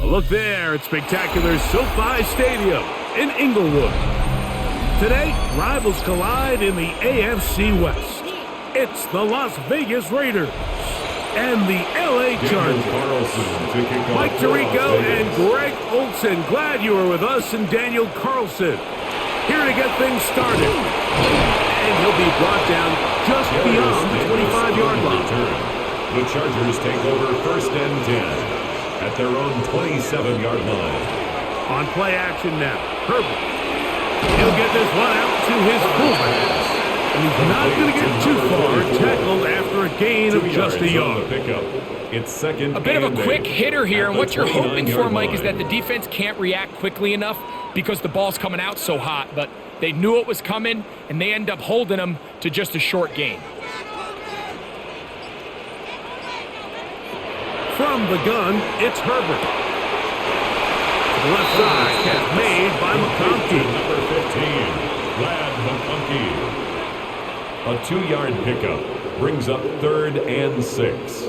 Look there at spectacular SoFi Stadium in Inglewood. Today, rivals collide in the AFC West. It's the Las Vegas Raiders and the LA Chargers. Mike Tirico and Greg Olson, glad you are with us, and Daniel Carlson here to get things started. And he'll be brought down just beyond the 25-yard line. The Chargers take over 1st and 10 at their own 27-yard line. On play action now, Herbert. He'll get this one out to his fullback. And he's not going to get too far, tackled after a gain of just a yard. It's second. A bit of a quick hitter here, and what you're hoping for, Mike, is that the defense can't react quickly enough because the ball's coming out so hot. But they knew it was coming, and they end up holding them to just a short gain. From the gun, it's Herbert. To the left side, catch made by McConkey. Number 15, Brad McConkey. A 2-yard pickup brings up 3rd and 6.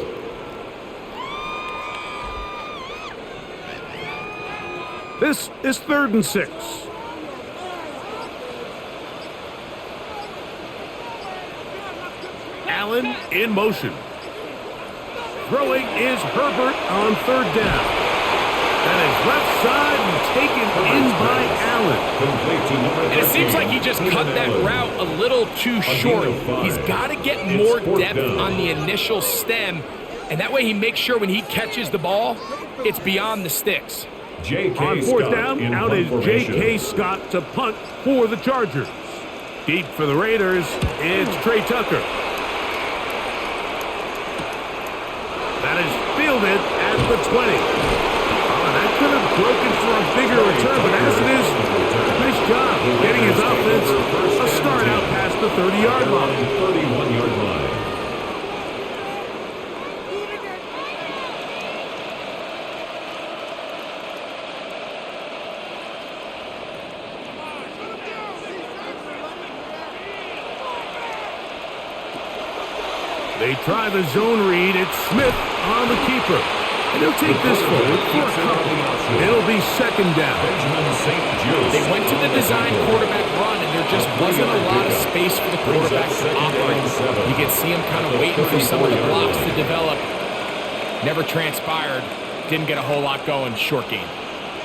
This is 3rd and 6. Allen in motion. Throwing is Herbert on 3rd down. That is left side and taken in by Allen. And it seems like he just cut that route a little too short. He's got to get more depth on the initial stem, and that way he makes sure when he catches the ball, it's beyond the sticks. On 4th down, out is J.K. Scott to punt for the Chargers. Deep for the Raiders, it's Trey Tucker. That is fielded at the 20. That could have broken for a bigger return, but as it is, nice job getting his offense a start out past the 30-yard line. 31-yard line. They try the zone read. It's Smith on the keeper. And he'll take this forward for a couple. It'll be 2nd down. They went to the design quarterback run, and there just wasn't a lot of space for the quarterback to operate. You can see him kind of waiting for some of the blocks to develop. Never transpired. Didn't get a whole lot going. Short game.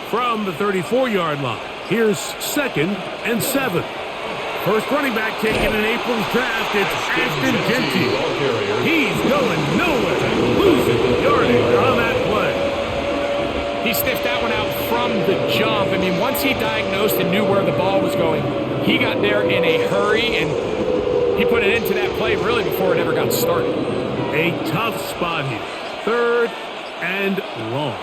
From the 34-yard line, here's 2nd and 7. First running back taken in April's draft, it's Ashton Genty. He's going nowhere, losing yardage on that play. He sniffed that one out from the jump. I mean, once he diagnosed and knew where the ball was going, he got there in a hurry, and he put it into that play really before it ever got started. A tough spot here. 3rd and long.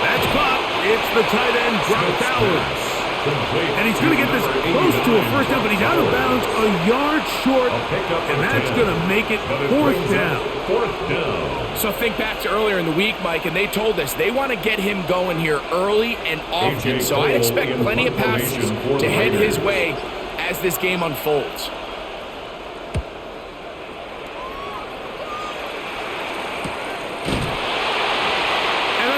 That's caught. It's the tight end, Brock Bowers. And he's going to get this close to a 1st down, but he's out of bounds a yard short, and that's going to make it 4th down. 4th down. So think back to earlier in the week, Mike, and they told us they want to get him going here early and often. So I expect plenty of passes to head his way as this game unfolds.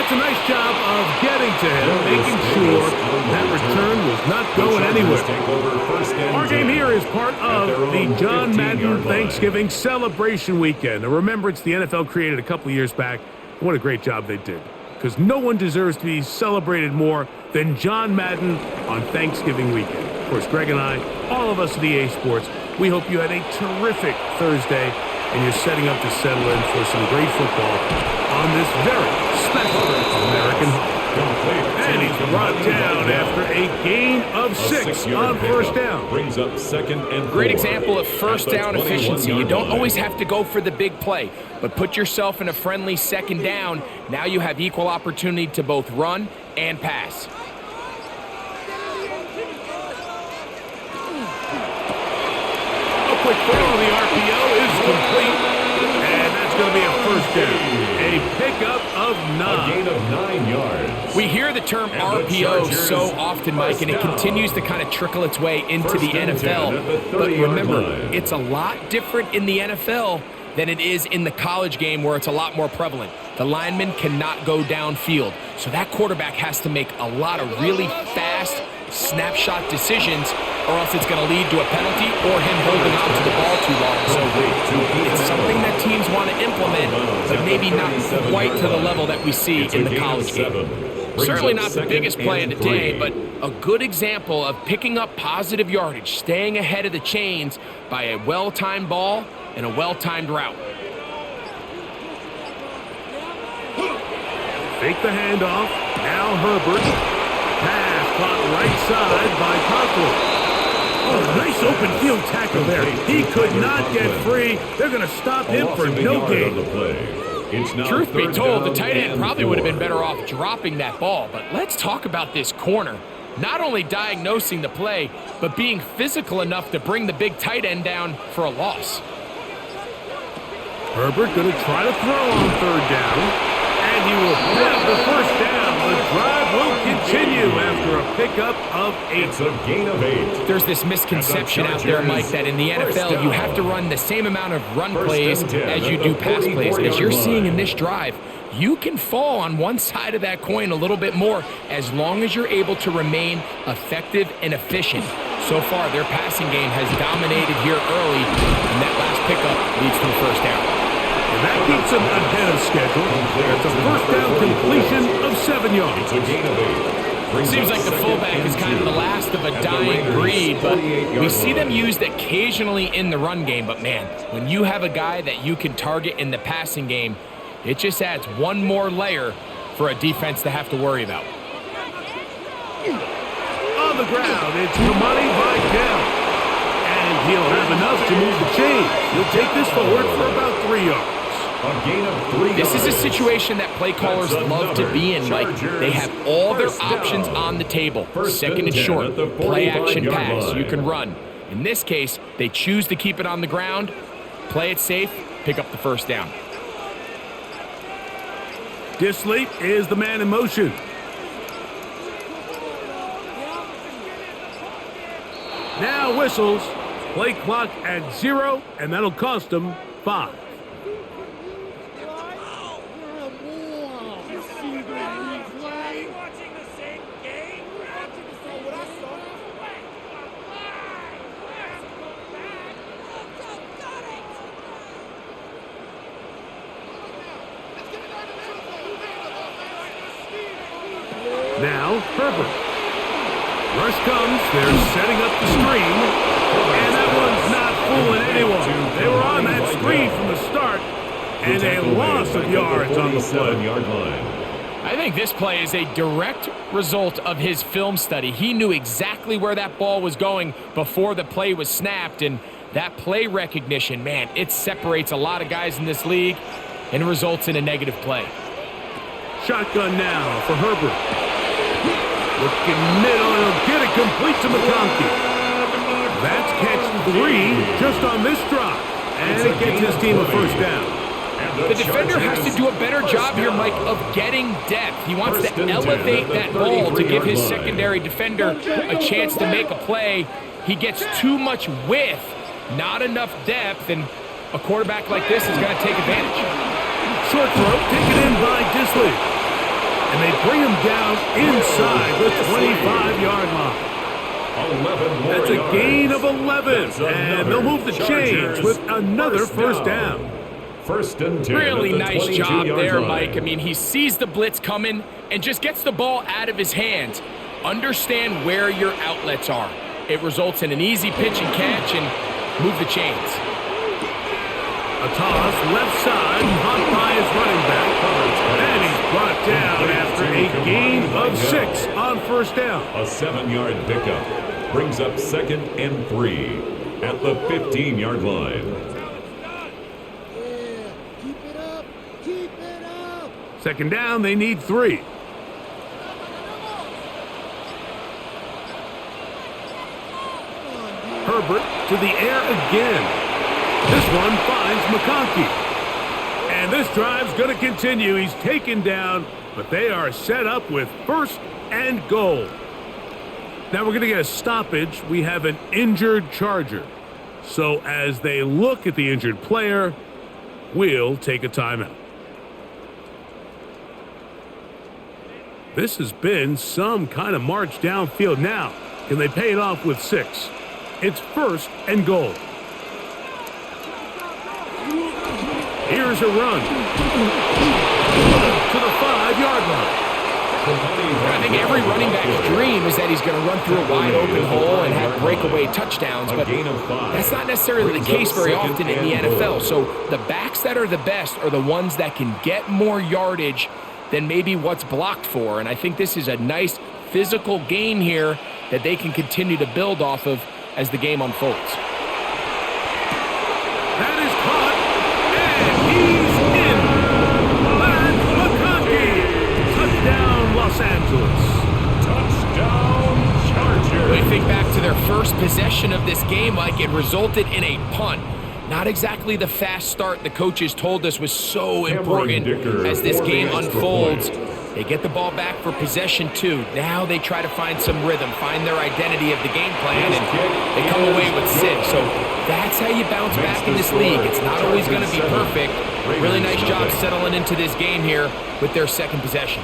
A nice job of getting to him, making sure that return was not going anywhere. Our game here is part of the John Madden Thanksgiving celebration weekend. Now remember, it's the NFL created a couple years back. What a great job they did, because no one deserves to be celebrated more than John Madden on Thanksgiving weekend. Of course, Greg and I, all of us at EA Sports, we hope you had a terrific Thursday and you're setting up to settle in for some great football on this very special American holiday. And he's brought down after a gain of 6 on 1st down. Brings up 2nd and 4. Great example of 1st down efficiency. You don't always have to go for the big play, but put yourself in a friendly 2nd down. Now you have equal opportunity to both run and pass. A quick throw on the RPO is complete. And that's going to be a 1st down. A pickup of 9. A gain of 9 yards. We hear the term RPO so often, Mike, and it continues to kind of trickle its way into the NFL. But remember, it's a lot different in the NFL than it is in the college game, where it's a lot more prevalent. The lineman cannot go downfield. So that quarterback has to make a lot of really fast snapshot decisions, or else it's going to lead to a penalty or him holding on to the ball too long. So it's something that teams want to implement, but maybe not quite to the level that we see in the college game. Certainly not the biggest play of the day, but a good example of picking up positive yardage, staying ahead of the chains by a well-timed ball and a well-timed route. Fake the handoff. Now Herbert. Pass caught right side by Conklin. Oh, nice open field tackle there. He could not get free. They're going to stop him for no gain. Truth be told, the tight end probably would have been better off dropping that ball. But let's talk about this corner. Not only diagnosing the play, but being physical enough to bring the big tight end down for a loss. Herbert going to try to throw on third down. And he will have the first down. The drive will continue after a pickup of 8. It's a gain of 8. There's this misconception out there, Mike, that in the NFL you have to run the same amount of run plays as you do pass plays. As you're seeing in this drive, you can fall on one side of that coin a little bit more as long as you're able to remain effective and efficient. So far, their passing game has dominated here early, and that last pickup leads to a first down. And that keeps them ahead of schedule. That's a first down completion of 7 yards. It's a gain of 8. Seems like the fullback is kind of the last of a dying breed, but we see them used occasionally in the run game. But man, when you have a guy that you can target in the passing game, it just adds one more layer for a defense to have to worry about. On the ground, it's Kamani Vidal. And he'll have enough to move the chains. He'll take this forward for about 3 yards. A gain of 3 yards. This is a situation that play callers love to be in, Mike. They have all their options on the table. Second and short, play action pass, you can run. In this case, they choose to keep it on the ground, play it safe, pick up the first down. Disley is the man in motion. Now whistles. Play clock at 0, and that'll cost them 5. Now Herbert. Rush comes. They're setting up the screen. And that one's not fooling anyone. They were on that screen from the start. And a loss of yards on the play. I think this play is a direct result of his film study. He knew exactly where that ball was going before the play was snapped. And that play recognition, man, it separates a lot of guys in this league and results in a negative play. Shotgun now for Herbert. Looking middle, he'll get it complete to McConkey. That's catch 3 just on this drive. And it gets his team a first down. The defender has to do a better job here, Mike, of getting depth. He wants to elevate that ball to give his secondary defender a chance to make a play. He gets too much width, not enough depth, and a quarterback like this is going to take advantage. Short throw taken in by Disley. And they bring him down inside the 25-yard line. That's a gain of 11, and they'll move the chains with another first down. First and 10. Really nice job there, Mike. I mean, he sees the blitz coming and just gets the ball out of his hands. Understand where your outlets are. It results in an easy pitch and catch and move the chains. A toss left side, caught by his running back. And he's brought down after a gain of 6 on first down. A 7-yard pickup brings up 2nd and 3 at the 15-yard line. Second down, they need 3. Herbert to the air again. This one finds McConkey. And this drive's going to continue. He's taken down, but they are set up with first and goal. Now we're going to get a stoppage. We have an injured Charger. So as they look at the injured player, we'll take a timeout. This has been some kind of march downfield. Now, can they pay it off with 6? It's 1st and goal. Here's a run to the 5-yard line. I think every running back's dream is that he's going to run through a wide open hole and have breakaway touchdowns, but that's not necessarily the case very often in the NFL. So the backs that are the best are the ones that can get more yardage than maybe what's blocked for, and I think this is a nice physical game here that they can continue to build off of as the game unfolds. That is caught, and he's in. Matt McConkey. Touchdown, Los Angeles. Touchdown, Chargers. We think back to their first possession of this game, like it resulted in a punt. Not exactly the fast start the coaches told us was so important as this game unfolds. They get the ball back for possession 2. Now they try to find some rhythm, find their identity of the game plan, and they come away with 6. So that's how you bounce back in this league. It's not always going to be perfect. Really nice job settling into this game here with their second possession.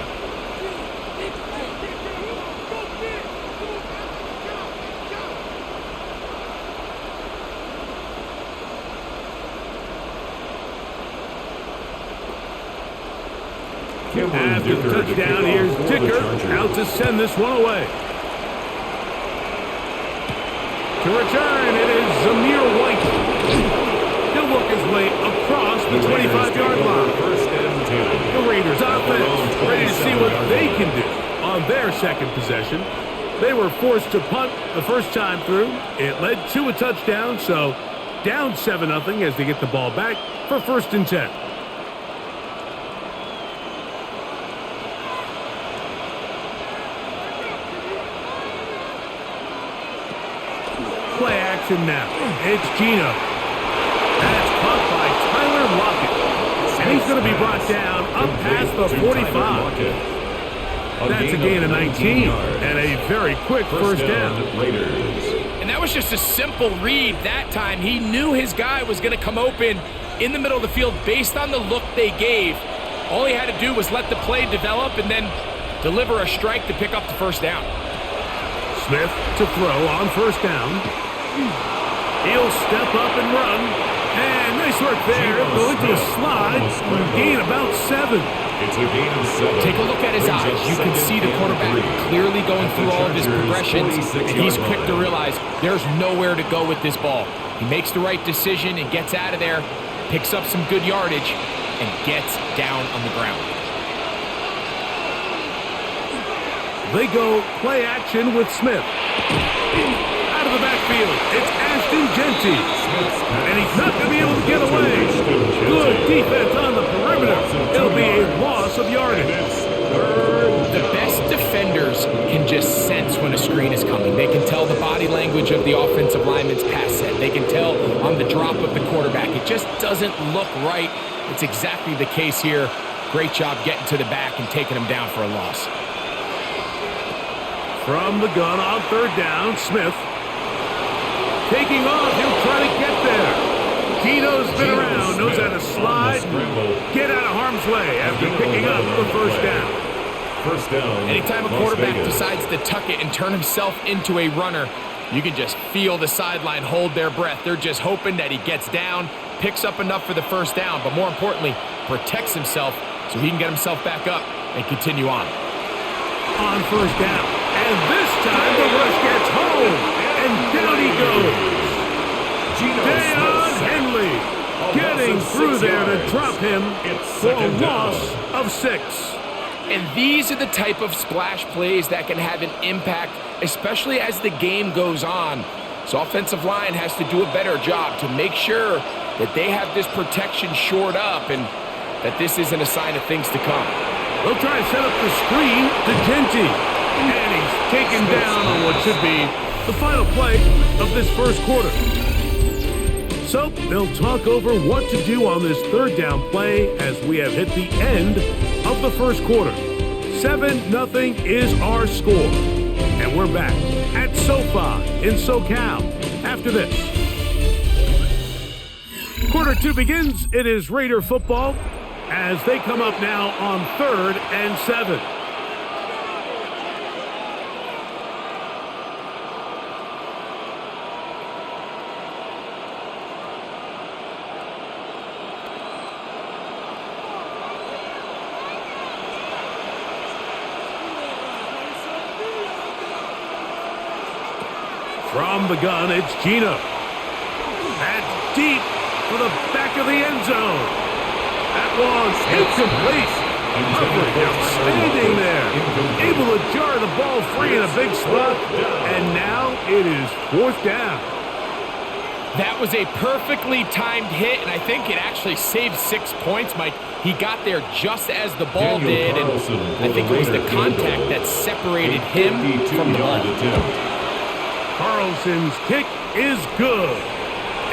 After the touchdown, here's Dicker out to send this one away. To return, it is Zamir White. He'll work his way across the 25-yard line. The Raiders offense ready to see what they can do on their second possession. They were forced to punt the first time through. It led to a touchdown, so down 7-0 as they get the ball back for 1st and 10. Play action now. It's Gino. That's caught by Tyler Lockett. And he's going to be brought down up past the 45. That's a gain of 19 and a very quick first down. And that was just a simple read that time. He knew his guy was going to come open in the middle of the field based on the look they gave. All he had to do was let the play develop and then deliver a strike to pick up the first down. Smith to throw on first down. He'll step up and run. And nice work there. Going to a slide. Gain about 7. It's a gain of 7. Take a look at his eyes. You can see the quarterback clearly going through all of his progressions. He's quick to realize there's nowhere to go with this ball. He makes the right decision and gets out of there, picks up some good yardage, and gets down on the ground. They go play action with Smith. Out of the backfield, it's Ashton Genty. And he's not going to be able to get away. Good defense on the perimeter. It'll be a loss of yardage. The best defenders can just sense when a screen is coming. They can tell the body language of the offensive lineman's pass set. They can tell on the drop of the quarterback. It just doesn't look right. It's exactly the case here. Great job getting to the back and taking him down for a loss. From the gun on third down, Smith. Taking off, he'll try to get there. Gino's been around, knows how to slide, get out of harm's way after picking up the first down. First down. Anytime a quarterback decides to tuck it and turn himself into a runner, you can just feel the sideline hold their breath. They're just hoping that he gets down, picks up enough for the first down, but more importantly, protects himself so he can get himself back up and continue on. On first down, and this time the rush gets home. And down he goes. Deion Henley getting through there to drop him for a loss of 6. And these are the type of splash plays that can have an impact, especially as the game goes on. So offensive line has to do a better job to make sure that they have this protection shored up and that this isn't a sign of things to come. They'll try to set up the screen to Genty. And he's taken down on what should be the final play of this first quarter. So they'll talk over what to do on this third down play as we have hit the end of the first quarter. 7-0 is our score. And we're back at SoFi in SoCal after this. Quarter 2 begins. It is Raider football as they come up now on 3rd and 7. From the gun, it's Gina. That's deep for the back of the end zone. That was incomplete. Hubbard outstanding there. Able to jar the ball free in a big spot. And now it is 4th down. That was a perfectly timed hit, and I think it actually saved 6 points, Mike. He got there just as the ball did, and I think it was the contact that separated him from the ball. Carlson's kick is good.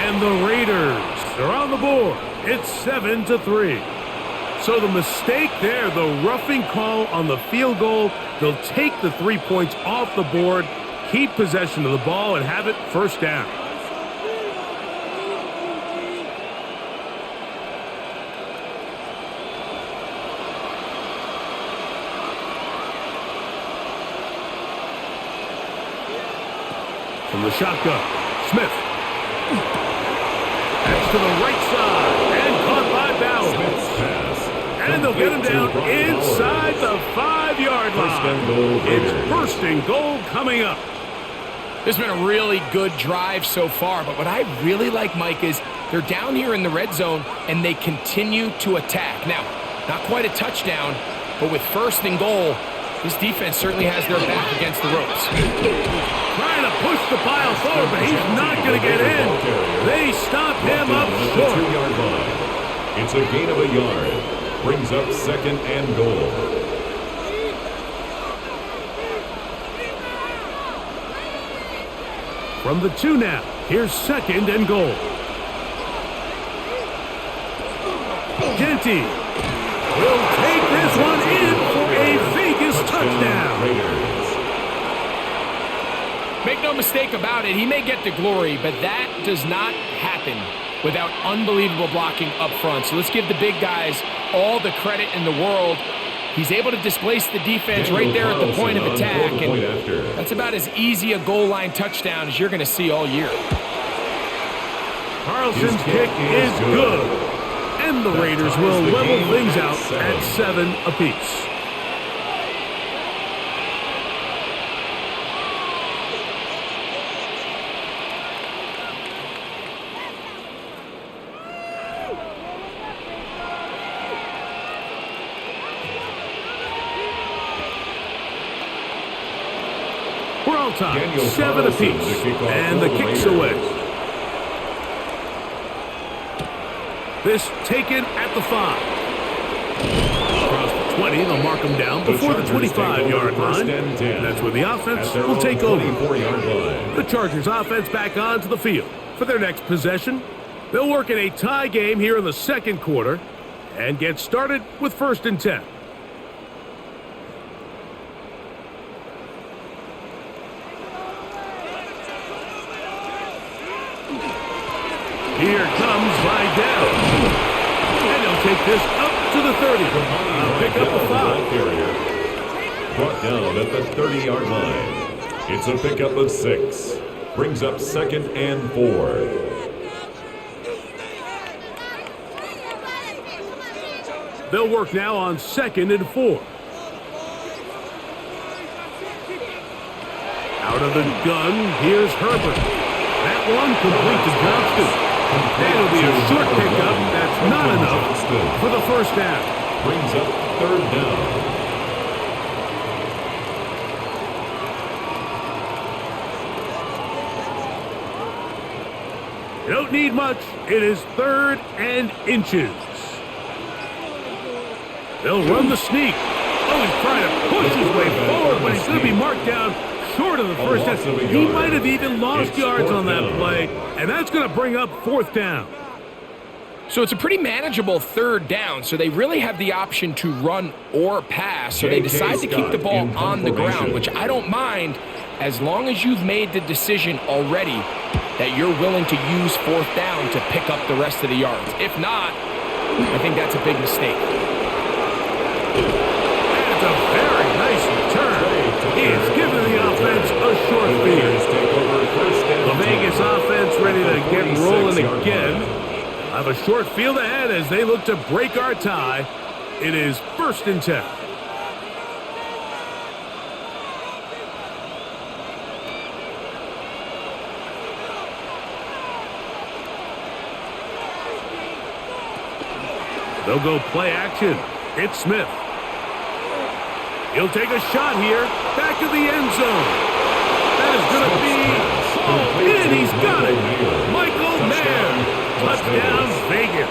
And the Raiders are on the board. It's 7-3. So the mistake there, the roughing call on the field goal, they'll take the 3 points off the board, keep possession of the ball, and have it 1st down. From the shotgun, Smith. That's to the right side, and caught by Bauer. Smith's pass. And they'll get him down inside the 5-yard line. It's 1st and goal coming up. This has been a really good drive so far, but what I really like, Mike, is they're down here in the red zone, and they continue to attack. Now, not quite a touchdown, but with 1st and goal, this defense certainly has their back against the ropes. Trying to push the pile forward, but he's not going to get in. They stop him up short. 2-yard line. It's a gain of a yard. Brings up 2nd and goal. From the 2 now, here's 2nd and goal. Genty will take this one in for a Vegas touchdown. Make no mistake about it, he may get the glory, but that does not happen without unbelievable blocking up front. So let's give the big guys all the credit in the world. He's able to displace the defense right there at the point of attack, and that's about as easy a goal line touchdown as you're going to see all year. Carlson's kick is good, and the Raiders will level things out at 7 apiece. We're all time, 7 apiece, and the kick's away. This taken at the 5. Across the 20, they'll mark them down before the 25-yard line. That's where the offense will take over. The Chargers offense back onto the field for their next possession. They'll work in a tie game here in the 2nd quarter and get started with 1st and 10. Here comes Vidal. And he'll take this up to the 30. Pick up a 5. Brought down at the 30-yard line. It's a pickup of 6. Brings up 2nd and 4. They'll work now on 2nd and 4. Out of the gun, here's Herbert. That one complete to Johnston. That'll be a short pickup. That's not enough for the 1st down. Brings up 3rd down. You don't need much. It is 3rd and inches. They'll run the sneak. Oh, he's trying to push his way forward, but he's going to be marked down short of the 1st down. He might have even lost yards on that play, and that's going to bring up 4th down. So it's a pretty manageable 3rd down, so they really have the option to run or pass. So they decide to keep the ball on the ground, which I don't mind as long as you've made the decision already that you're willing to use 4th down to pick up the rest of the yards. If not, I think that's a big mistake. That's a very nice return. He has given the offense a short field. The Vegas offense ready to get rolling again. Have a short field ahead as they look to break our tie. It is 1st and 10. They'll go play action. It's Smith. He'll take a shot here. Back to the end zone. That is going to be hauled in. He's got it. Michael Mayer. Touchdown, Vegas.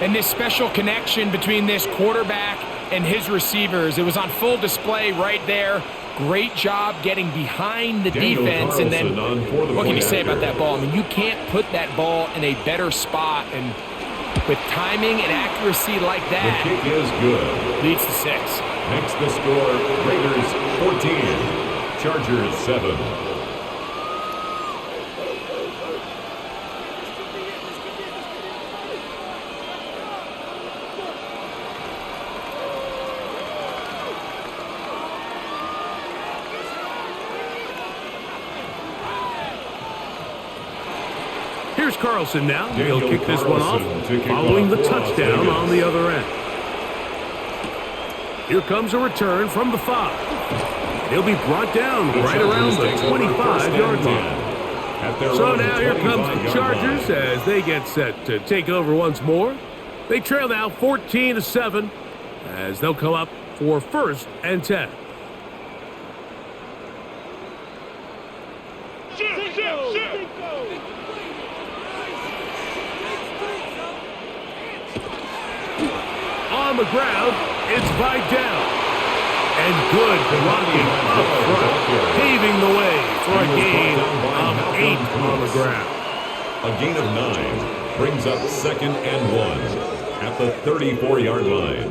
And this special connection between this quarterback and his receivers, it was on full display right there. Great job getting behind the defense. And then, what can you say about that ball? I mean, you can't put that ball in a better spot. And with timing and accuracy like that, the kick is good. Leads to 6. Makes the score Raiders 14, Chargers 7. Here's Carlson now. He'll kick this one off, following the touchdown on the other end. Here comes a return from the 5. He'll be brought down right around the 25-yard line. So now here comes the Chargers as they get set to take over once more. They trail now 14-7 as they'll come up for 1st and 10. On the ground, it's Vidal. And good blocking up front, paving the way for a gain of 8 on the ground. A gain of 9 brings up 2nd and 1 at the 34-yard line.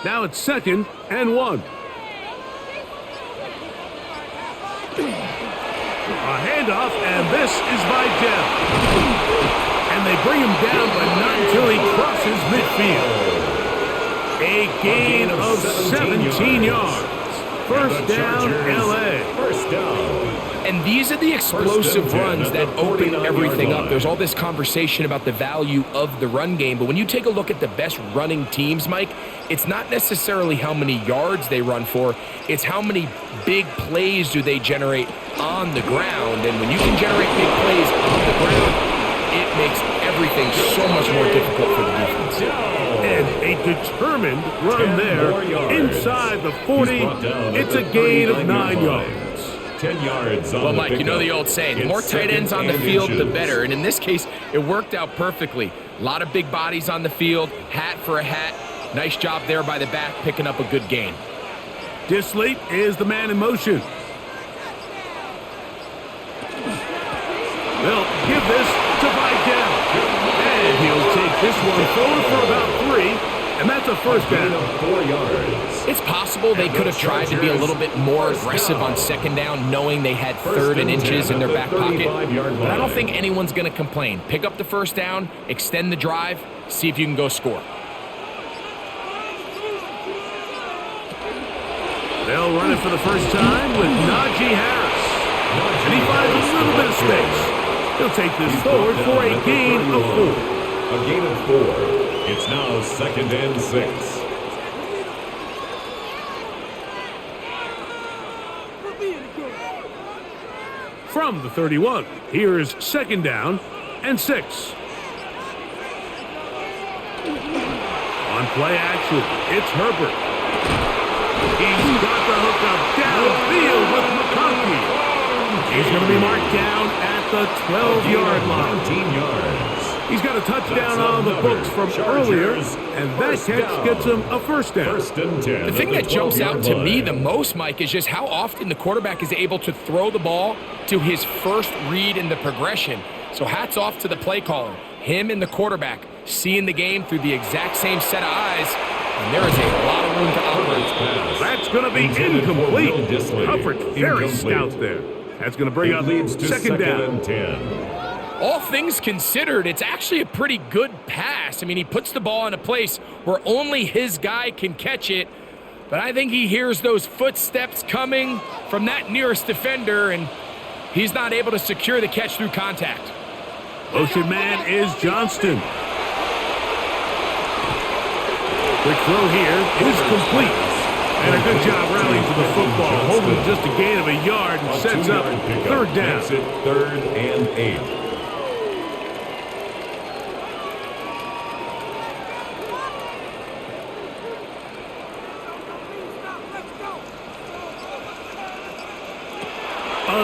Now it's 2nd and 1. A handoff, and this is Vidal. And they bring him down, but not until he crosses midfield. A gain of 17 yards. First down, L.A. First down. And these are the explosive runs that open everything up. There's all this conversation about the value of the run game, but when you take a look at the best running teams, Mike, it's not necessarily how many yards they run for, it's how many big plays do they generate on the ground. And when you can generate big plays on the ground, it makes everything so much more difficult for the defense. And a determined run there inside the 40. It's a gain of 9 yards. 10 yards on well, Mike, you know the old saying, the more tight ends on the field, the better. And in this case, it worked out perfectly. A lot of big bodies on the field, hat for a hat. Nice job there by the back, picking up a good gain. Disley is the man in motion. They'll give this to Vidal. And he'll take this one forward for about 3, and that's a first down. 4 yards. It's possible they could have tried to be a little bit more aggressive on 2nd down, knowing they had 3rd and inches in their back pocket. But I don't think anyone's going to complain. Pick up the first down, extend the drive, see if you can go score. They'll run it for the first time with Najee Harris. And he finds a little bit of space. He'll take this forward for a gain of 4. A gain of 4. It's now 2nd and 6. From the 31, here's 2nd down and 6. On play action, it's Herbert. He's got the hook up downfield with McConkey. He's going to be marked down at the 12-yard line. 19 yards. He's got a touchdown on the books from earlier, and that catch gets him a first down. First and 10. The thing that jumps out to me the most, Mike, is just how often the quarterback is able to throw the ball to his first read in the progression. So hats off to the play caller. Him and the quarterback seeing the game through the exact same set of eyes, and there is a lot of room to operate. That's going to be incomplete. Coverage very stout there. That's going to bring up 2nd down. And 10. All things considered, it's actually a pretty good pass. I mean, he puts the ball in a place where only his guy can catch it, but I think he hears those footsteps coming from that nearest defender, and he's not able to secure the catch through contact. Motion man is Johnston. Quick throw here is complete. And a good job rallying to the football, holding just a gain of a yard and sets up 3rd down. Makes it 3rd and 8.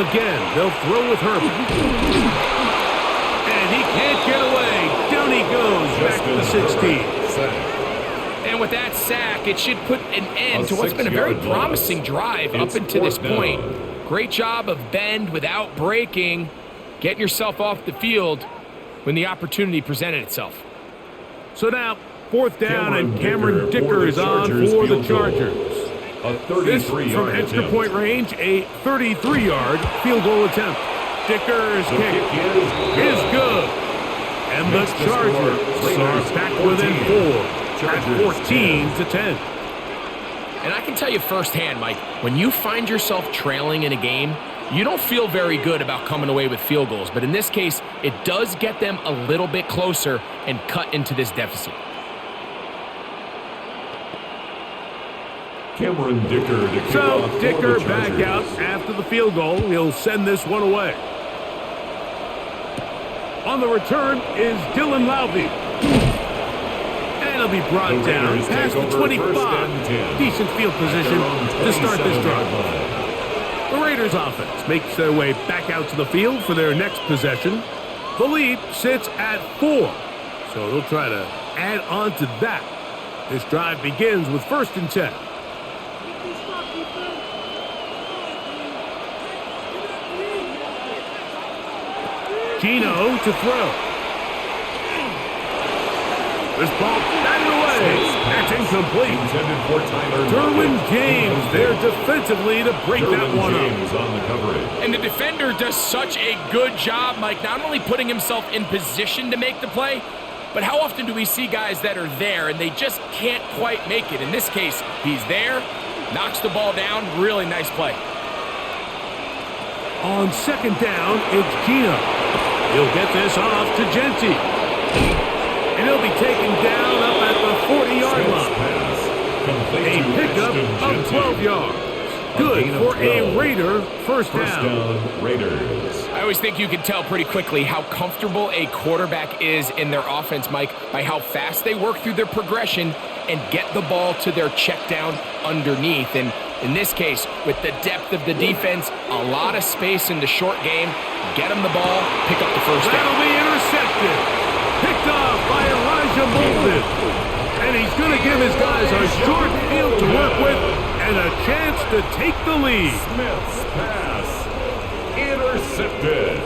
again. They'll throw with Herbert. And he can't get away. Down he goes, back to the 16. And with that sack, it should put an end to what's been a very promising drive up until this point. Great job of bend without breaking, getting yourself off the field when the opportunity presented itself. So now, fourth down, and Cameron Dicker is on for the Chargers. This from extra point range, a 33-yard field goal attempt. Dicker's kick is good. And the Chargers are back within 4 at 14-10. And I can tell you firsthand, Mike, when you find yourself trailing in a game, you don't feel very good about coming away with field goals. But in this case, it does get them a little bit closer and cut into this deficit. Cameron Dicker to kick So off Dicker for the back Chargers. out after the field goal. He'll send this one away. On the return is Dylan Laube. And he'll be brought The down Raiders past take the over 25. first and 10. Decent field position to start this drive. The Raiders offense makes their way back out to the field for their next possession. The lead sits at 4. So they'll try to add on to that. This drive begins with first and 10. Gino to throw. This ball batted away. That's incomplete. Intended for Tyler Derwin Lockett. James there defensively to break that Derwin one up. James on the coverage. And the defender does such a good job, Mike, not only putting himself in position to make the play, but how often do we see guys that are there and they just can't quite make it? In this case, he's there, knocks the ball down, really nice play. On second down, it's Gino. He'll get this off to Genti. And he'll be taken down up at the 40-yard line. A pickup of 12 yards. Good for a Raider first down. Raiders. I always think you can tell pretty quickly how comfortable a quarterback is in their offense, Mike, by how fast they work through their progression and get the ball to their check down underneath. And in this case, with the depth of the defense, a lot of space in the short game, get them the ball, pick up the first down. That'll be intercepted. Picked off by Elijah Molden. And he's going to give his guys a short field to work with and a chance to take the lead. Smith's pass intercepted.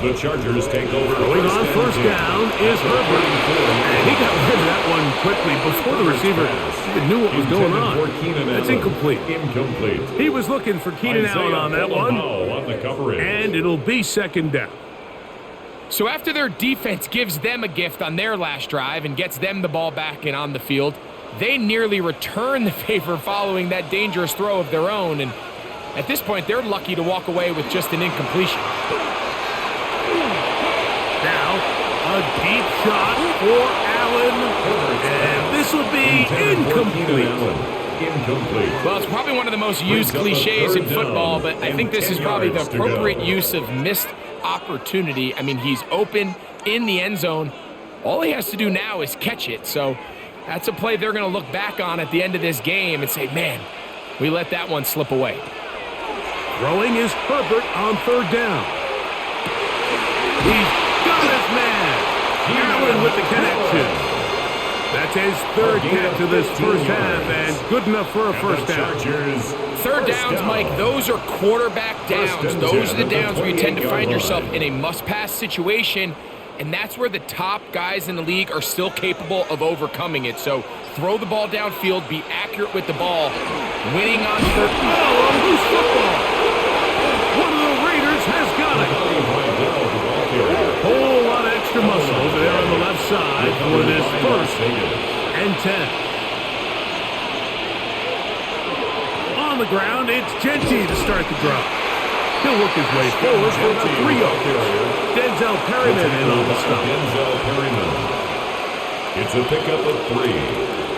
The Chargers take over. Going on first down is Herbert. And he got rid of that one quickly before the receiver even knew what was going on. That's incomplete. Incomplete. He was looking for Keenan Allen on that one. On the coverage. And it'll be second down. So after their defense gives them a gift on their last drive and gets them the ball back and on the field, they nearly return the favor following that dangerous throw of their own. And at this point, they're lucky to walk away with just an incompletion. Now, a deep shot for Allen. And this will be incomplete. Incomplete. Well, it's probably one of the most used cliches in football, but I think this is probably the appropriate use of missed opportunity. I mean, he's open in the end zone. All he has to do now is catch it. So that's a play they're going to look back on at the end of this game and say, man, we let that one slip away. Throwing is Herbert on third down. He's got his man. Allen with the connection. That's his third catch of this first half, and good enough for a first down. Third downs, Mike, those are quarterback downs. Those are the downs where you tend to find yourself in a must-pass situation, and that's where the top guys in the league are still capable of overcoming it. So throw the ball downfield, be accurate with the ball. Winning on third. Oh, a loose football. One of the Raiders has got it. Whole lot of extra muscle over there on the left side for this first and 10. On the ground, it's Genti to start the drive. He'll work his way forward for about 3 yards. Denzel Perryman in on the stop. Denzel Perryman. It's a pickup of 3.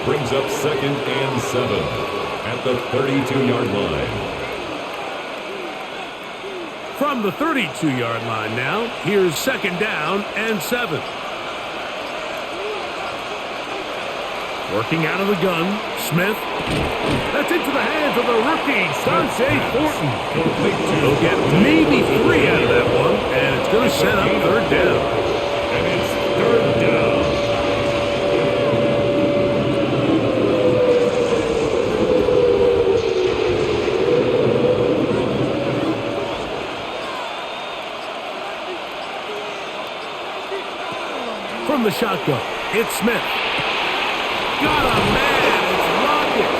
Brings up second and 7 at the 32-yard line. From the 32-yard line now, here's second down and 7. Working out of the gun, Smith. That's into the hands of the rookie, Dante Thornton. He'll get maybe 3 out of that one, and it's going to set up third down. And it's third down. From the shotgun, it's Smith. Got a man, it's Lockett.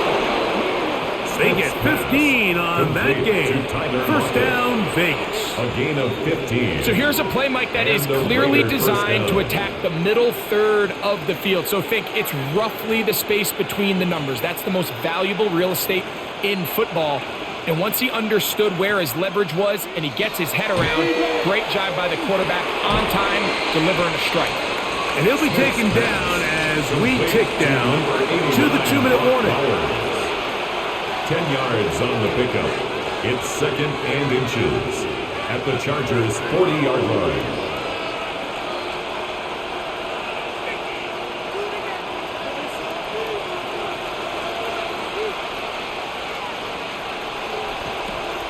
They get 15 on that game. First down, Vegas. A gain of 15. So here's a play, Mike, that is clearly designed to attack the middle third of the field. So think it's roughly the space between the numbers. That's the most valuable real estate in football. And once he understood where his leverage was and he gets his head around, great job by the quarterback on time, delivering a strike. And he'll be taken down as we tick down to the 2-minute warning. 10 yards on the pickup. It's second and inches at the Chargers' 40-yard line.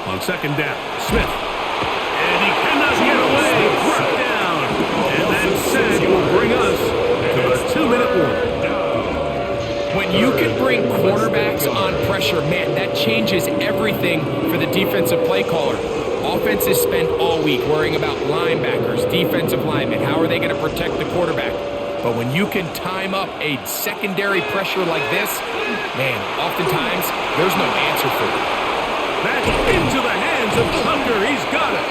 On second down, Smith. And he cannot get away. Brought down. And that said will bring us to the 2-minute warning. When you can bring quarterbacks on pressure, man, that changes everything for the defensive play caller. Offenses spend all week worrying about linebackers, defensive linemen. How are they going to protect the quarterback? But when you can time up a secondary pressure like this, man, oftentimes there's no answer for it. That's into the hands of Tucker. He's got it.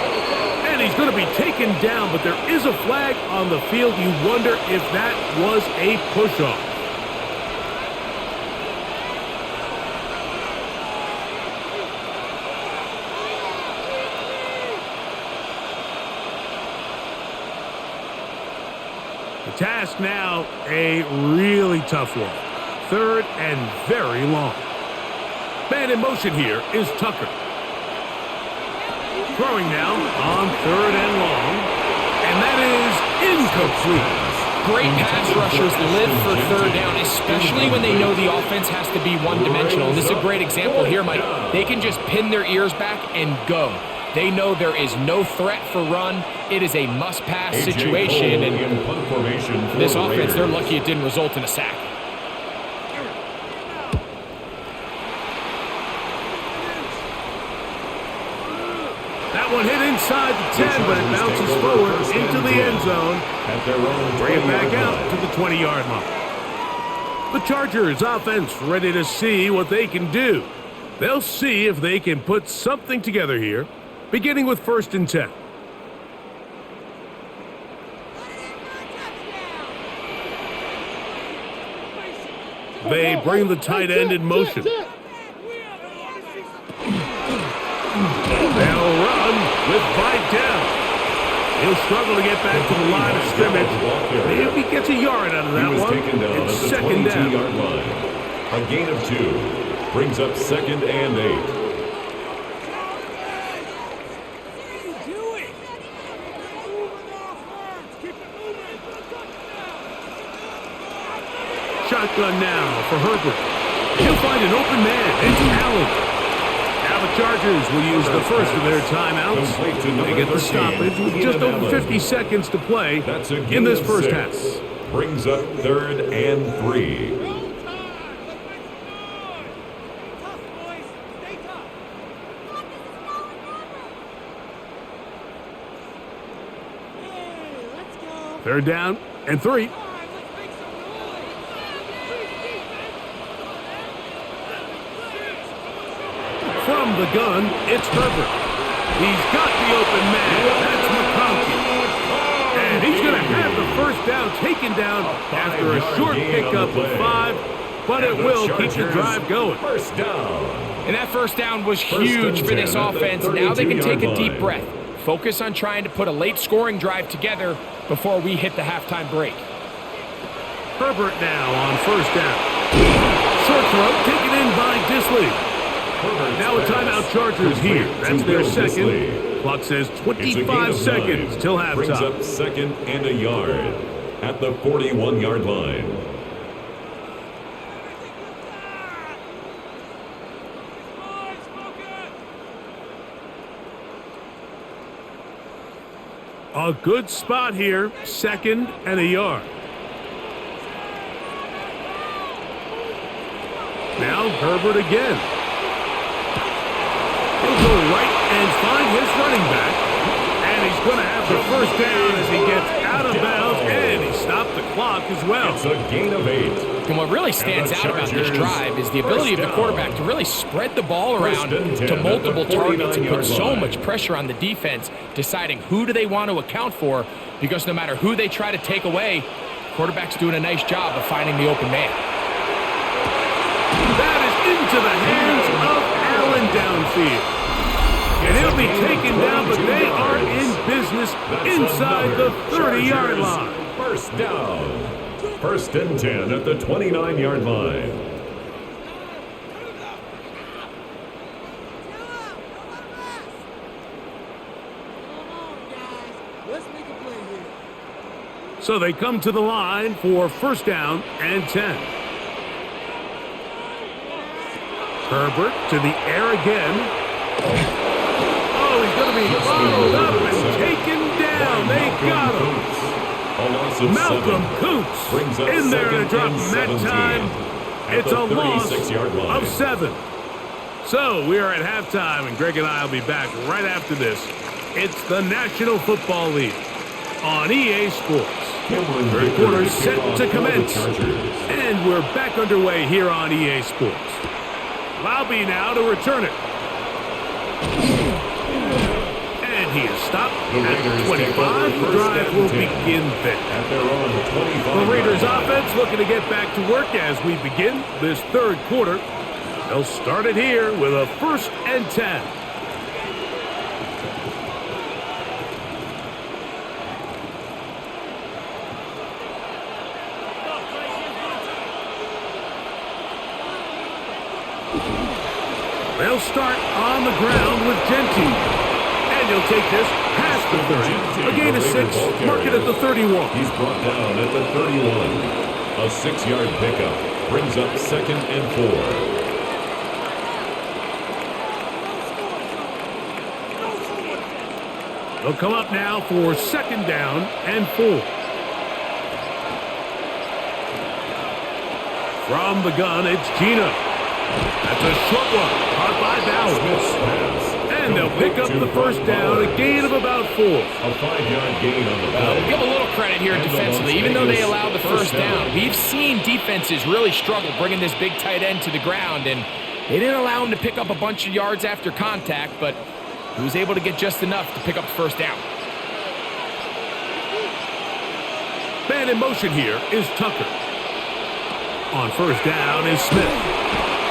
And he's going to be taken down, but there is a flag on the field. You wonder if that was a push-off. The task now, a really tough one. Third and very long. Man in motion here is Tucker. Throwing now on third and long. And that is incomplete. Great pass rushers live for third down, especially when they know the offense has to be one-dimensional. And this is a great example here, Mike. They can just pin their ears back and go. They know there is no threat for run. It is a must-pass situation. And this offense, they're lucky it didn't result in a sack. That one hit inside the 10, but it bounces forward into the end zone. Bring it back out to the 20-yard line. The Chargers offense ready to see what they can do. They'll see if they can put something together here, beginning with 1st and 10. They bring the tight end in motion. They'll run with Vidal. He'll struggle to get back to the line of scrimmage. Maybe he gets a yard out of that one. It's second down. A gain of 2 brings up 2nd and 8. Shotgun now for Herbert. He'll find an open man. It's Allen. Now the Chargers will use the first of their timeouts. They get the stoppage with just over 50 seconds to play in this first half. Brings up 3rd and 3. Third down and 3. From the gun, it's Herbert. He's got the open man. That's McConkey. And he's going to have the first down taken down after a short pickup of 5, but it will keep the drive going. First down. And that first down was huge for this offense. Now they can take a deep breath. Focus on trying to put a late scoring drive together before we hit the halftime break. Herbert now on first down. Short throw taken in by Disley. Now a timeout Chargers here. That's their second. Clock says 25 seconds till halftime. Brings up 2nd and a yard at the 41-yard line. A good spot here, 2nd and a yard. Now Herbert again. He'll go right and find his running back. And he's going to have the first down as he gets out of bounds. And he stopped the clock as well. It's a gain of 8. And what really stands out about this drive is the ability of the quarterback to really spread the ball around to multiple targets and put so much pressure on the defense, deciding who do they want to account for, because no matter who they try to take away, quarterback's doing a nice job of finding the open man. That is into the hands of Allen downfield. And he'll be taken down, but they are in business inside the 30-yard line. First down. 1st and 10 at the 29-yard line. So they come to the line for 1st down and 10. Herbert to the air again. Oh, he's going to be followed up and taken down. They got him. Malcolm Kuntz in there to drop him that time. It's a loss of 7. So we are at halftime, and Greg and I will be back right after this. It's the National Football League on EA Sports. Third quarter is set to commence, and we're back underway here on EA Sports. Laube now to return it. And he is stopped at 25. The drive will begin then. The Raiders offense looking to get back to work as we begin this third quarter. They'll start it here with a 1st and 10. They'll start on the ground with Genty. And he'll take this past the 30. A gain of 6, mark it at the 31. He's brought down at the 31. A 6-yard pickup brings up 2nd and 4. They'll come up now for 2nd down and 4. From the gun, it's Gino. That's a short one, caught by Bowers. And they'll pick up the 1st down, a gain of about 4. A 5-yard gain on the play. We'll give a little credit here defensively. Even though they allowed the first down, we've seen defenses really struggle bringing this big tight end to the ground, and they didn't allow him to pick up a bunch of yards after contact, but he was able to get just enough to pick up the 1st down. Man in motion here is Tucker. On 1st down is Smith.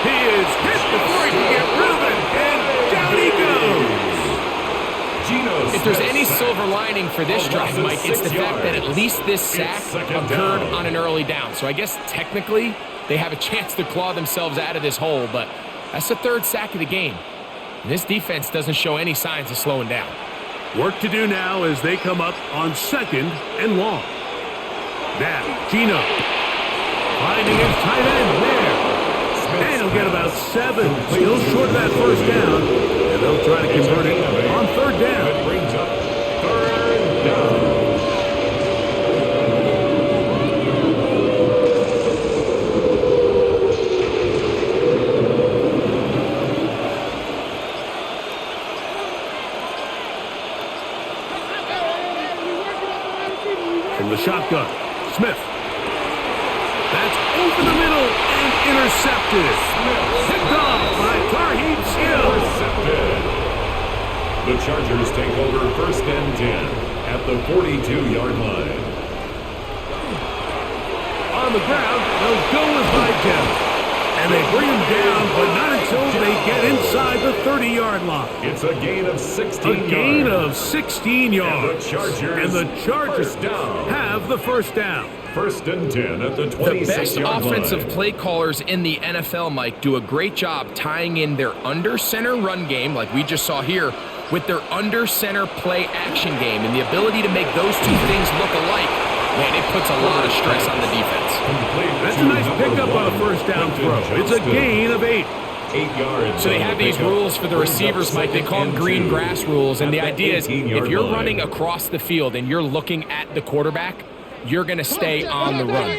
He is hit before he can get rid of it, and down he goes. If there's any silver lining for this drive, Mike, it's the fact that at least this sack occurred on an early down. So I guess technically they have a chance to claw themselves out of this hole, but that's the 3rd sack of the game. And this defense doesn't show any signs of slowing down. Work to do now as they come up on 2nd and long. Now, Gino finding his tight end there. And he'll get about 7. Still short of that 1st down. And they'll try to convert it on 3rd down. It brings up 3rd down. From the shotgun, Smith. That's over the middle and intercepted. Picked off by Tarheeb Skill. Intercepted. The Chargers take over 1st and 10 at the 42-yard line. On the ground, they'll go with Vigel. And they bring him down, but not until they get inside the 30-yard line. It's a gain of 16 yards. A gain of 16 yards. And the Chargers have the 1st down. 1st and 10 at the 26-yard line. The best offensive play callers in the NFL, Mike, do a great job tying in their under-center run game, like we just saw here, with their under-center play action game. And the ability to make those two things look alike, man, it puts a lot of stress on the defense. That's a nice pickup on a 1st down throw. It's a gain of 8. 8 yards. So they have these rules for the receivers, Mike. They call them green grass rules. And the idea is if you're running across the field and you're looking at the quarterback, you're going to stay on the run.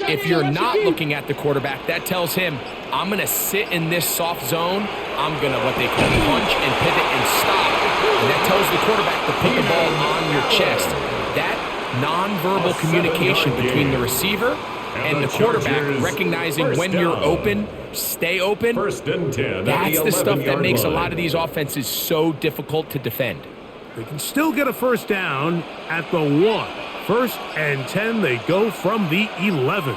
If you're not looking at the quarterback, that tells him, I'm going to sit in this soft zone. I'm going to what they call punch and pivot and stop. And that tells the quarterback to put the ball on your chest. That nonverbal communication between the receiver and the quarterback, recognizing when you're open, stay open, First and 10. that's the stuff that makes a lot of these offenses so difficult to defend. They can still get a first down at the 1. First and 10, they go from the 11.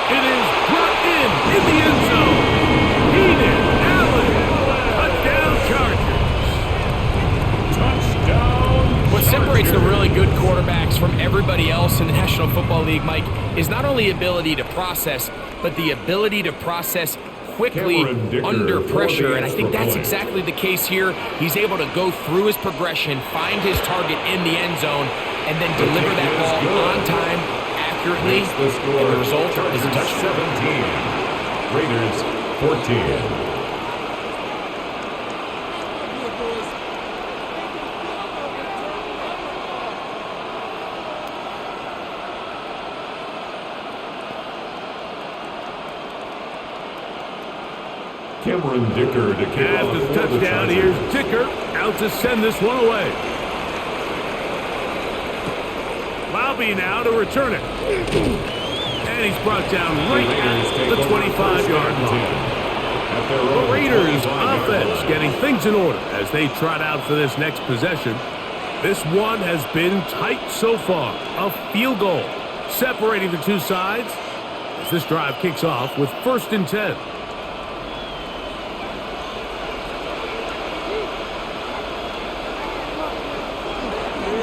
It is brought in the end zone. Keenan Allen, touchdown Chargers. Touchdown. What separates the really good quarterbacks from everybody else in the National Football League, Mike, is not only ability to process, but the ability to process quickly under pressure, and I think that's exactly the case here. He's able to go through his progression, find his target in the end zone, and then deliver that ball on time, accurately, and the result is a touchdown. 17, Raiders 14. Cameron Dicker to kick off after the touchdown. Here's Dicker out to send this one away. Lobby now to return it. And he's brought down right at the 25-yard line. The Raiders offense getting things in order as they trot out for this next possession. This one has been tight so far. A field goal separating the two sides as this drive kicks off with first and 10.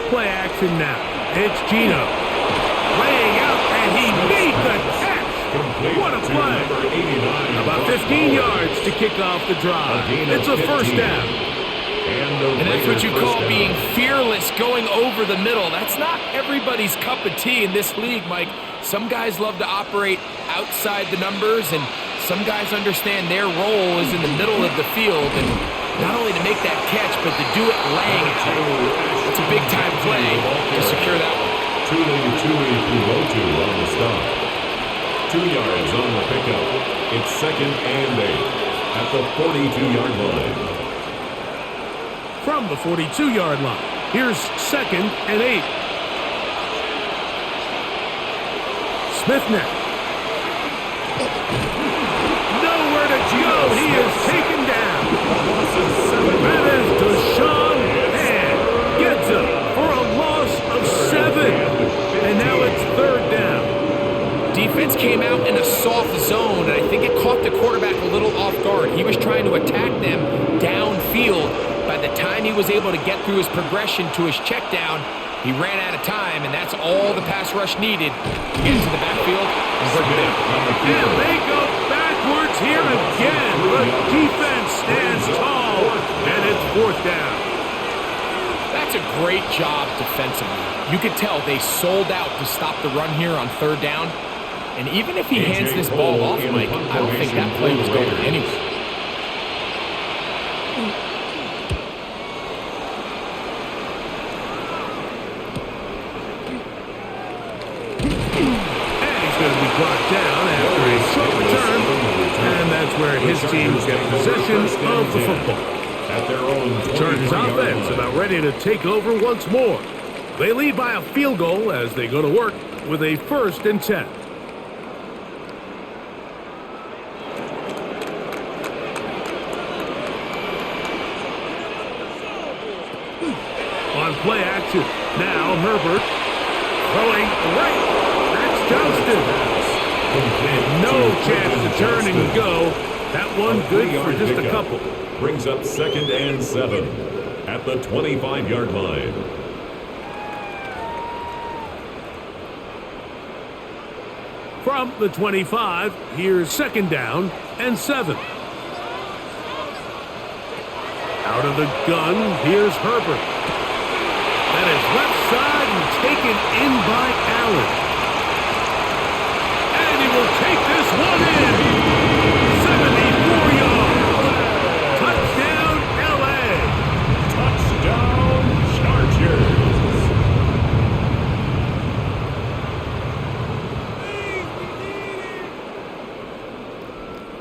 Play action now. It's Gino laying out, and he made the catch. What a play. About 15 yards to kick off the drive. It's a first down. And that's what you call being fearless, going over the middle. That's not everybody's cup of tea in this league, Mike. Some guys love to operate outside the numbers, and some guys understand their role is in the middle of the field, and not only to make that catch, but to do it laying out. It's a big-time play to secure that one. Tuli Pulotu on the stop. 2 yards on the pickup. It's second and 8 at the 42-yard line. From the 42-yard line, here's second and 8. Smith now. Nowhere to go. He is taken down. That is Deshaun and gets him for a loss of 7. And now it's third down. Defense came out in a soft zone, and I think it caught the quarterback a little off guard. He was trying to attack them downfield. By the time he was able to get through his progression to his check down, he ran out of time, and that's all the pass rush needed to get into the backfield and break it down. And they go backwards here again. The defense stands tall, and it's fourth down. That's a great job defensively. You could tell they sold out to stop the run here on third down. And even if he hands this ball off, Mike, I don't think that play was going anywhere. Brought down after a short return, and that's where his team gets possession of the football. Chargers offense about ready to take over once more. They lead by a field goal as they go to work with a first and 10. On play action, now Herbert throwing right. That's Johnston. And no chance to turn and go. That one good for just a couple. Brings up second and 7 at the 25-yard line. From the 25, here's second down and 7. Out of the gun, here's Herbert. That is left side and taken in by Allen. Will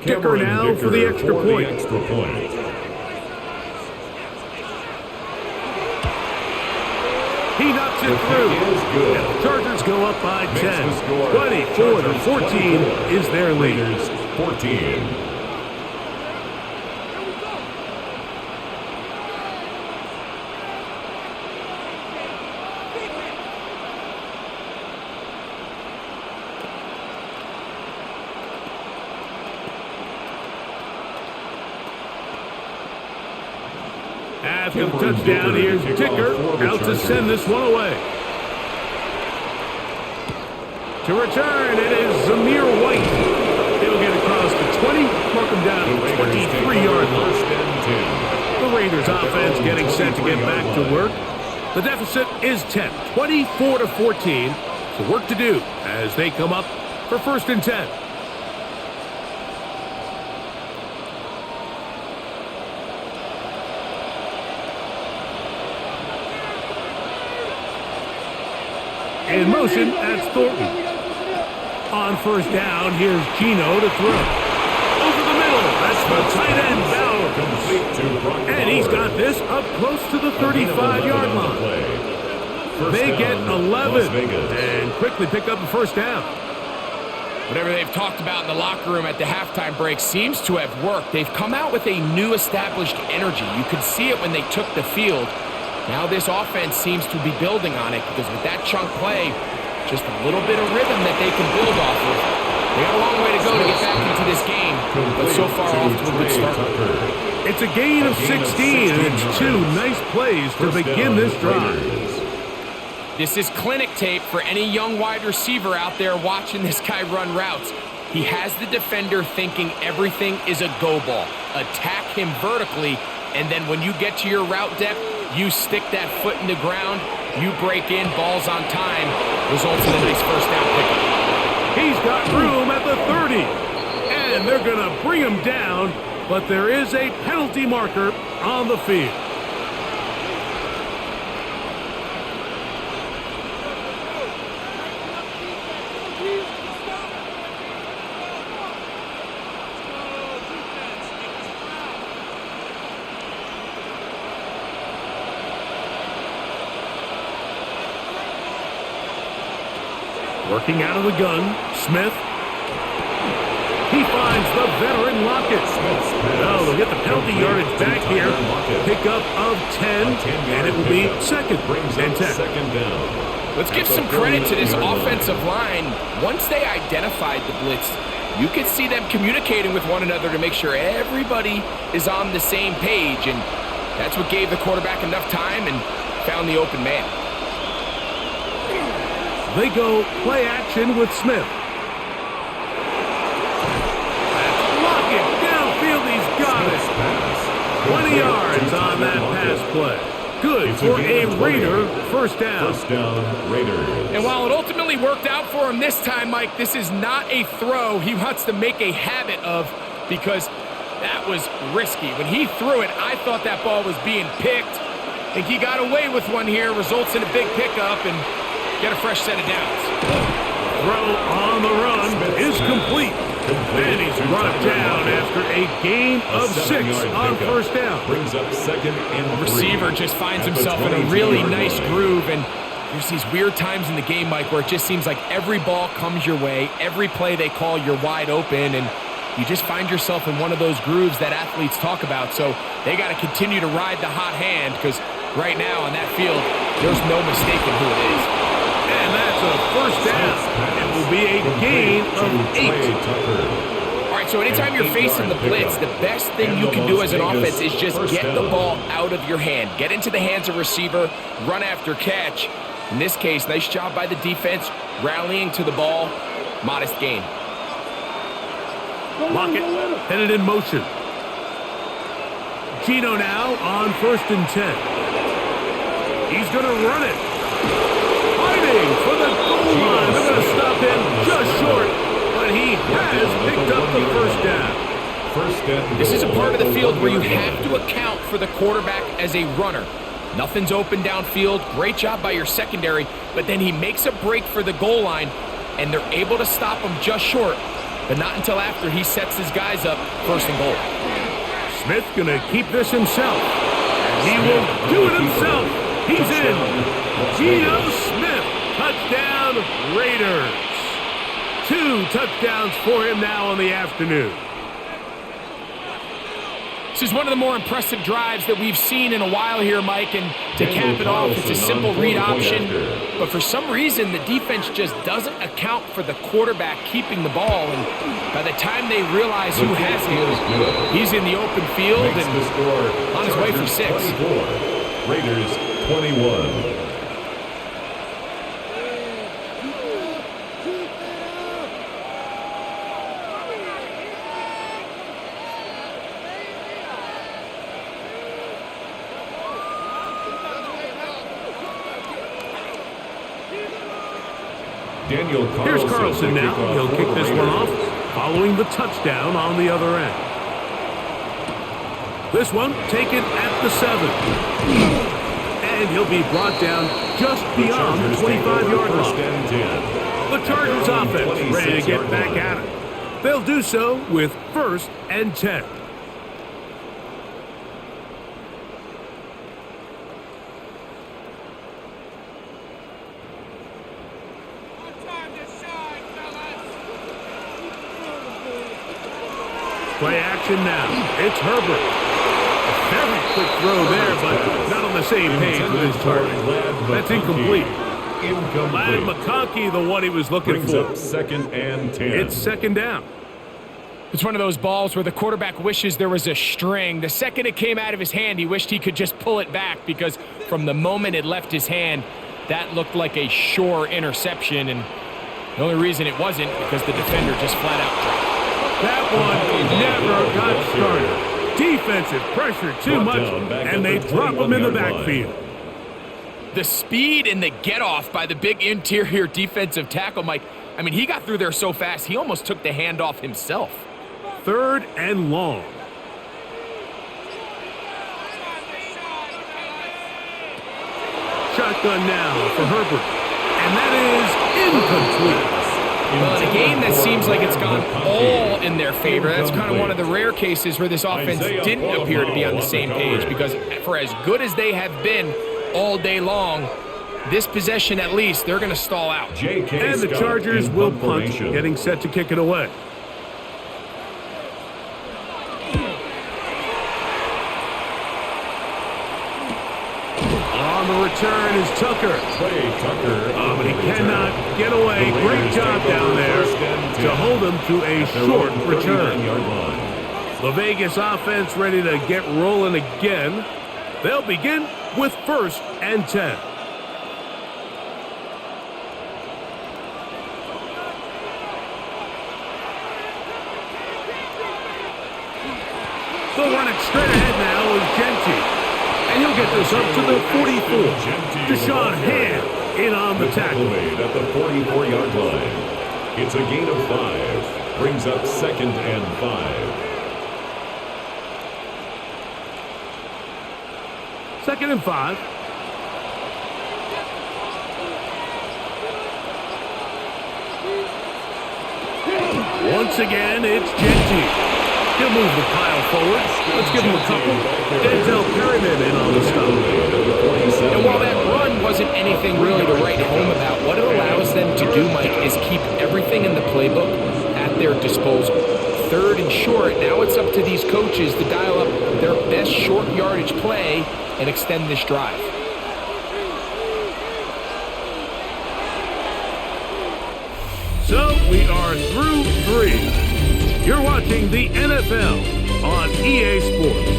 Dicker now for the extra point. He knocks it through. And the Chargers go up by 10. 24-14 is their lead. 14. After the touchdown, here's Dicker out to send this one away. To return, it is Zamir White. He'll get across the 20, mark him down to the 23-yard line. The Raiders offense getting set to get back to work. The deficit is 10, 24-14. So work to do as they come up for 1st and 10. In motion, that's Thornton. On 1st down, here's Gino to throw. Over the middle, that's the tight end, Bowers. And he's got this up close to the 35-yard line. They get 11 and quickly pick up the 1st down. Whatever they've talked about in the locker room at the halftime break seems to have worked. They've come out with a new established energy. You could see it when they took the field. Now this offense seems to be building on it because with that chunk play, just a little bit of rhythm that they can build off of. They got a long way to go to get back into this game, but so far off to a good start. It's a gain of 16, and it's 2 nice plays to begin this drive. This is clinic tape for any young wide receiver out there watching this guy run routes. He has the defender thinking everything is a go ball. Attack him vertically, and then when you get to your route depth, you stick that foot in the ground, you break in, balls on time, results in a nice 1st down pickup. He's got room at the 30, and they're going to bring him down, but there is a penalty marker on the field. Working out of the gun, Smith. He finds the veteran Lockett. Well, they'll get the penalty yardage back here. Pickup of 10, and it will be 2nd and 10. Let's give some credit to this offensive line. Once they identified the blitz, you could see them communicating with one another to make sure everybody is on the same page, and that's what gave the quarterback enough time and found the open man. They go play action with Smith. Lockett downfield, he's got it. 20 yards on that pass play. Good for a Raider 1st down. 1st down, Raiders. And while it ultimately worked out for him this time, Mike, this is not a throw he wants to make a habit of because that was risky. When he threw it, I thought that ball was being picked. I think he got away with one here, results in a big pickup and get a fresh set of downs. Throw on the run is complete. And he's brought down after a gain of 6 on 1st down. Brings up 2nd and 3. Receiver just finds himself in a really nice groove, and there's these weird times in the game, Mike, where it just seems like every ball comes your way, every play they call, you're wide open, and you just find yourself in one of those grooves that athletes talk about. So they got to continue to ride the hot hand because right now on that field, there's no mistaking who it is. And that's a 1st down. It will be a gain of 8. All right, so anytime you're facing the blitz, the best thing you can do as an offense is just get the ball out of your hand. Get into the hands of receiver, run after catch. In this case, nice job by the defense, rallying to the ball. Modest gain. Lockett headed in motion. Gino now on 1st and 10. He's going to run it. Fighting for the goal line. They're going to stop him just short, but he has picked up the 1st down. This is a part of the field where you have to account for the quarterback as a runner. Nothing's open downfield. Great job by your secondary, but then he makes a break for the goal line, and they're able to stop him just short. but not until after he sets his guys up first and goal. Smith gonna keep this himself. And he will do it himself. He's in. Geno Smith, touchdown Raiders. 2 touchdowns for him now on the afternoon. This is one of the more impressive drives that we've seen in a while here, Mike, and to cap it off, it's a simple read option, but for some reason, the defense just doesn't account for the quarterback keeping the ball, and by the time they realize who has him, he's in the open field and on his way for 6. Raiders 21. Here's Carlson now. He'll kick this one off, following the touchdown on the other end. This one taken at the 7. And he'll be brought down just beyond the 25-yard line. The Chargers offense ready to get back at it. They'll do so with 1st and 10. Play action now. It's Herbert. A very quick throw there, but not on the same page with his target. That's incomplete. Madden McConkey, the one he was looking for. 2nd and 10. It's 2nd down. It's one of those balls where the quarterback wishes there was a string. The second it came out of his hand, he wished he could just pull it back because from the moment it left his hand, that looked like a sure interception. And the only reason it wasn't because the defender just flat out dropped. That one never got started. Defensive pressure too much, and they drop him in the backfield. The speed and the get-off by the big interior defensive tackle, Mike, I mean, he got through there so fast, he almost took the handoff himself. 3rd and long. Shotgun now for Herbert, and that is incomplete. Well, in a game that seems like it's gone all in their favor, that's kind of one of the rare cases where this offense didn't appear to be on the same page, because for as good as they have been all day long, this possession at least, they're going to stall out. And the Chargers will punt, getting set to kick it away. On the return is Tucker. Oh, but he cannot get away. Great job down there to hold him to a short return. The Vegas offense ready to get rolling again. They'll begin with 1st and 10. They'll run it straight ahead now with Genty. And he'll get this up to the 44. Deshaun Hand in on the tackle. At the 44-yard line. It's a gain of 5. Brings up 2nd and 5. 2nd and 5. Once again, it's Genty. He'll move the pile forward. Let's give him a couple. Denzel Perryman in on the stop. And while that run wasn't anything really to write home about, what it allows them to do, Mike, is keep everything in the playbook at their disposal. 3rd and short, now it's up to these coaches to dial up their best short yardage play and extend this drive. So we are through 3. You're watching the NFL on EA Sports.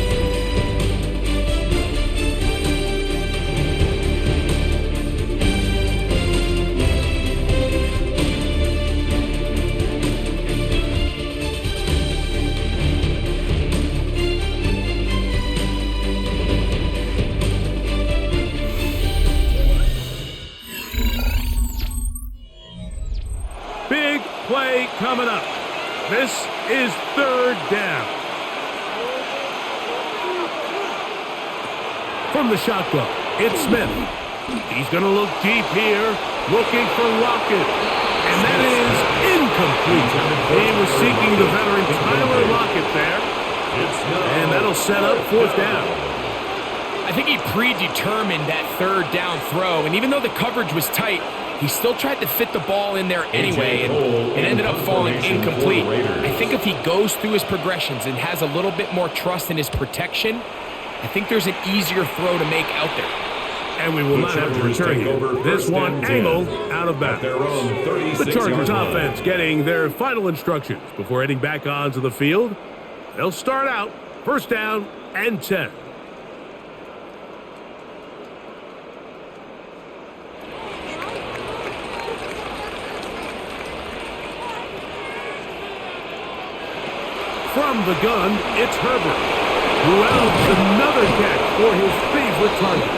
Big play coming up. This is 3rd down. From the shotgun, it's Smith. He's going to look deep here, looking for Lockett. And that is incomplete. incomplete. He was seeking the veteran Tyler Lockett there. And that'll set up fourth down. I think he predetermined that third down throw, and even though the coverage was tight, he still tried to fit the ball in there anyway, and it ended up falling incomplete. I think if he goes through his progressions and has a little bit more trust in his protection, I think there's an easier throw to make out there. And we will not have to return here. This one angled out of bounds. The Chargers offense getting their final instructions before heading back onto the field. They'll start out first down and 10. From the gun, it's Herbert, who outs another catch for his favorite target.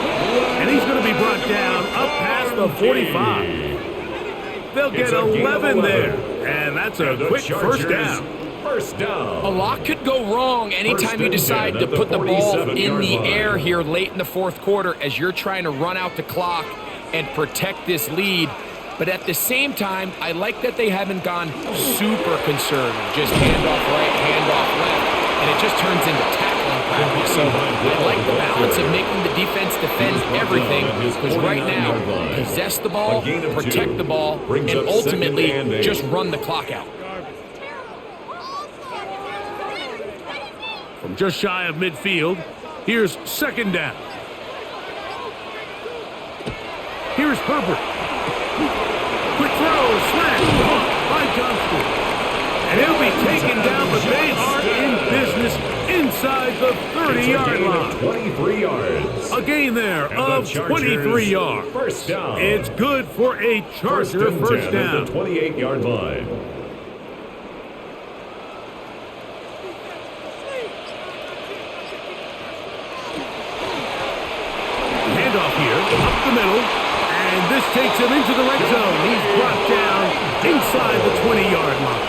And he's going to be brought down up past the 45. They'll get 11 there, and that's a quick first down. A lot could go wrong anytime you decide to put the ball in the air here late in the fourth quarter as you're trying to run out the clock and protect this lead. But at the same time, I like that they haven't gone super conservative. Just handoff right, handoff left, and it just turns into tackling practice. So I like the balance of making the defense defend everything, because right now, possess the ball, protect the ball, and ultimately just run the clock out. From just shy of midfield, here's second down. Here's Herbert. Quick throw, slant, caught by Johnston. And he'll be taken down, but they are in business inside the 30-yard line. 23 yards. A gain there of 23 yards. First down. It's good for a Charger first down. At the 28-yard line. Handoff here, up the middle. And this takes him into the red zone. He's brought down inside the 20-yard line.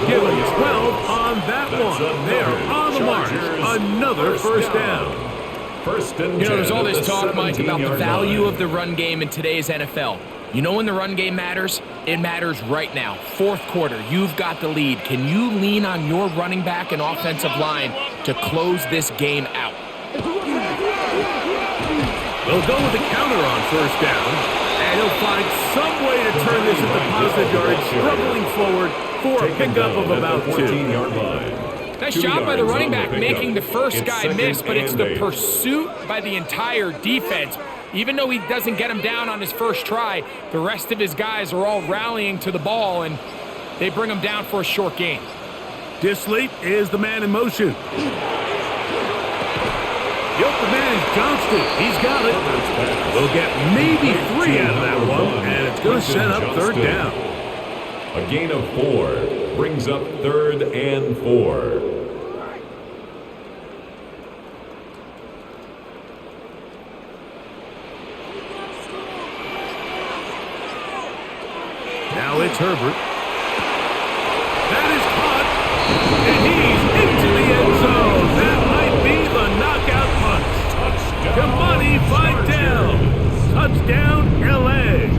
Give him 12 on that one. They're on the march. Another first down. There's all this talk, Mike, about the value of the run game in today's NFL. You know when the run game matters? It matters right now. Fourth quarter, you've got the lead. Can you lean on your running back and offensive line to close this game out? They'll go with the counter on first down, and he'll find some way to turn this into positive yardage, struggling forward for a pickup of about 2. Nice job by the running back making the first guy miss, but it's the pursuit by the entire defense. Even though he doesn't get him down on his first try, the rest of his guys are all rallying to the ball, and they bring him down for a short gain. Disley is the man in motion. The open man is Johnston. He's got it. We'll get maybe 3 out of that one, and it's going to set up third down. A gain of 4 brings up 3rd and 4. Now it's Herbert. That is caught, and he's into the end zone. That might be the knockout punch. Kamani Vidal. Touchdown, L.A.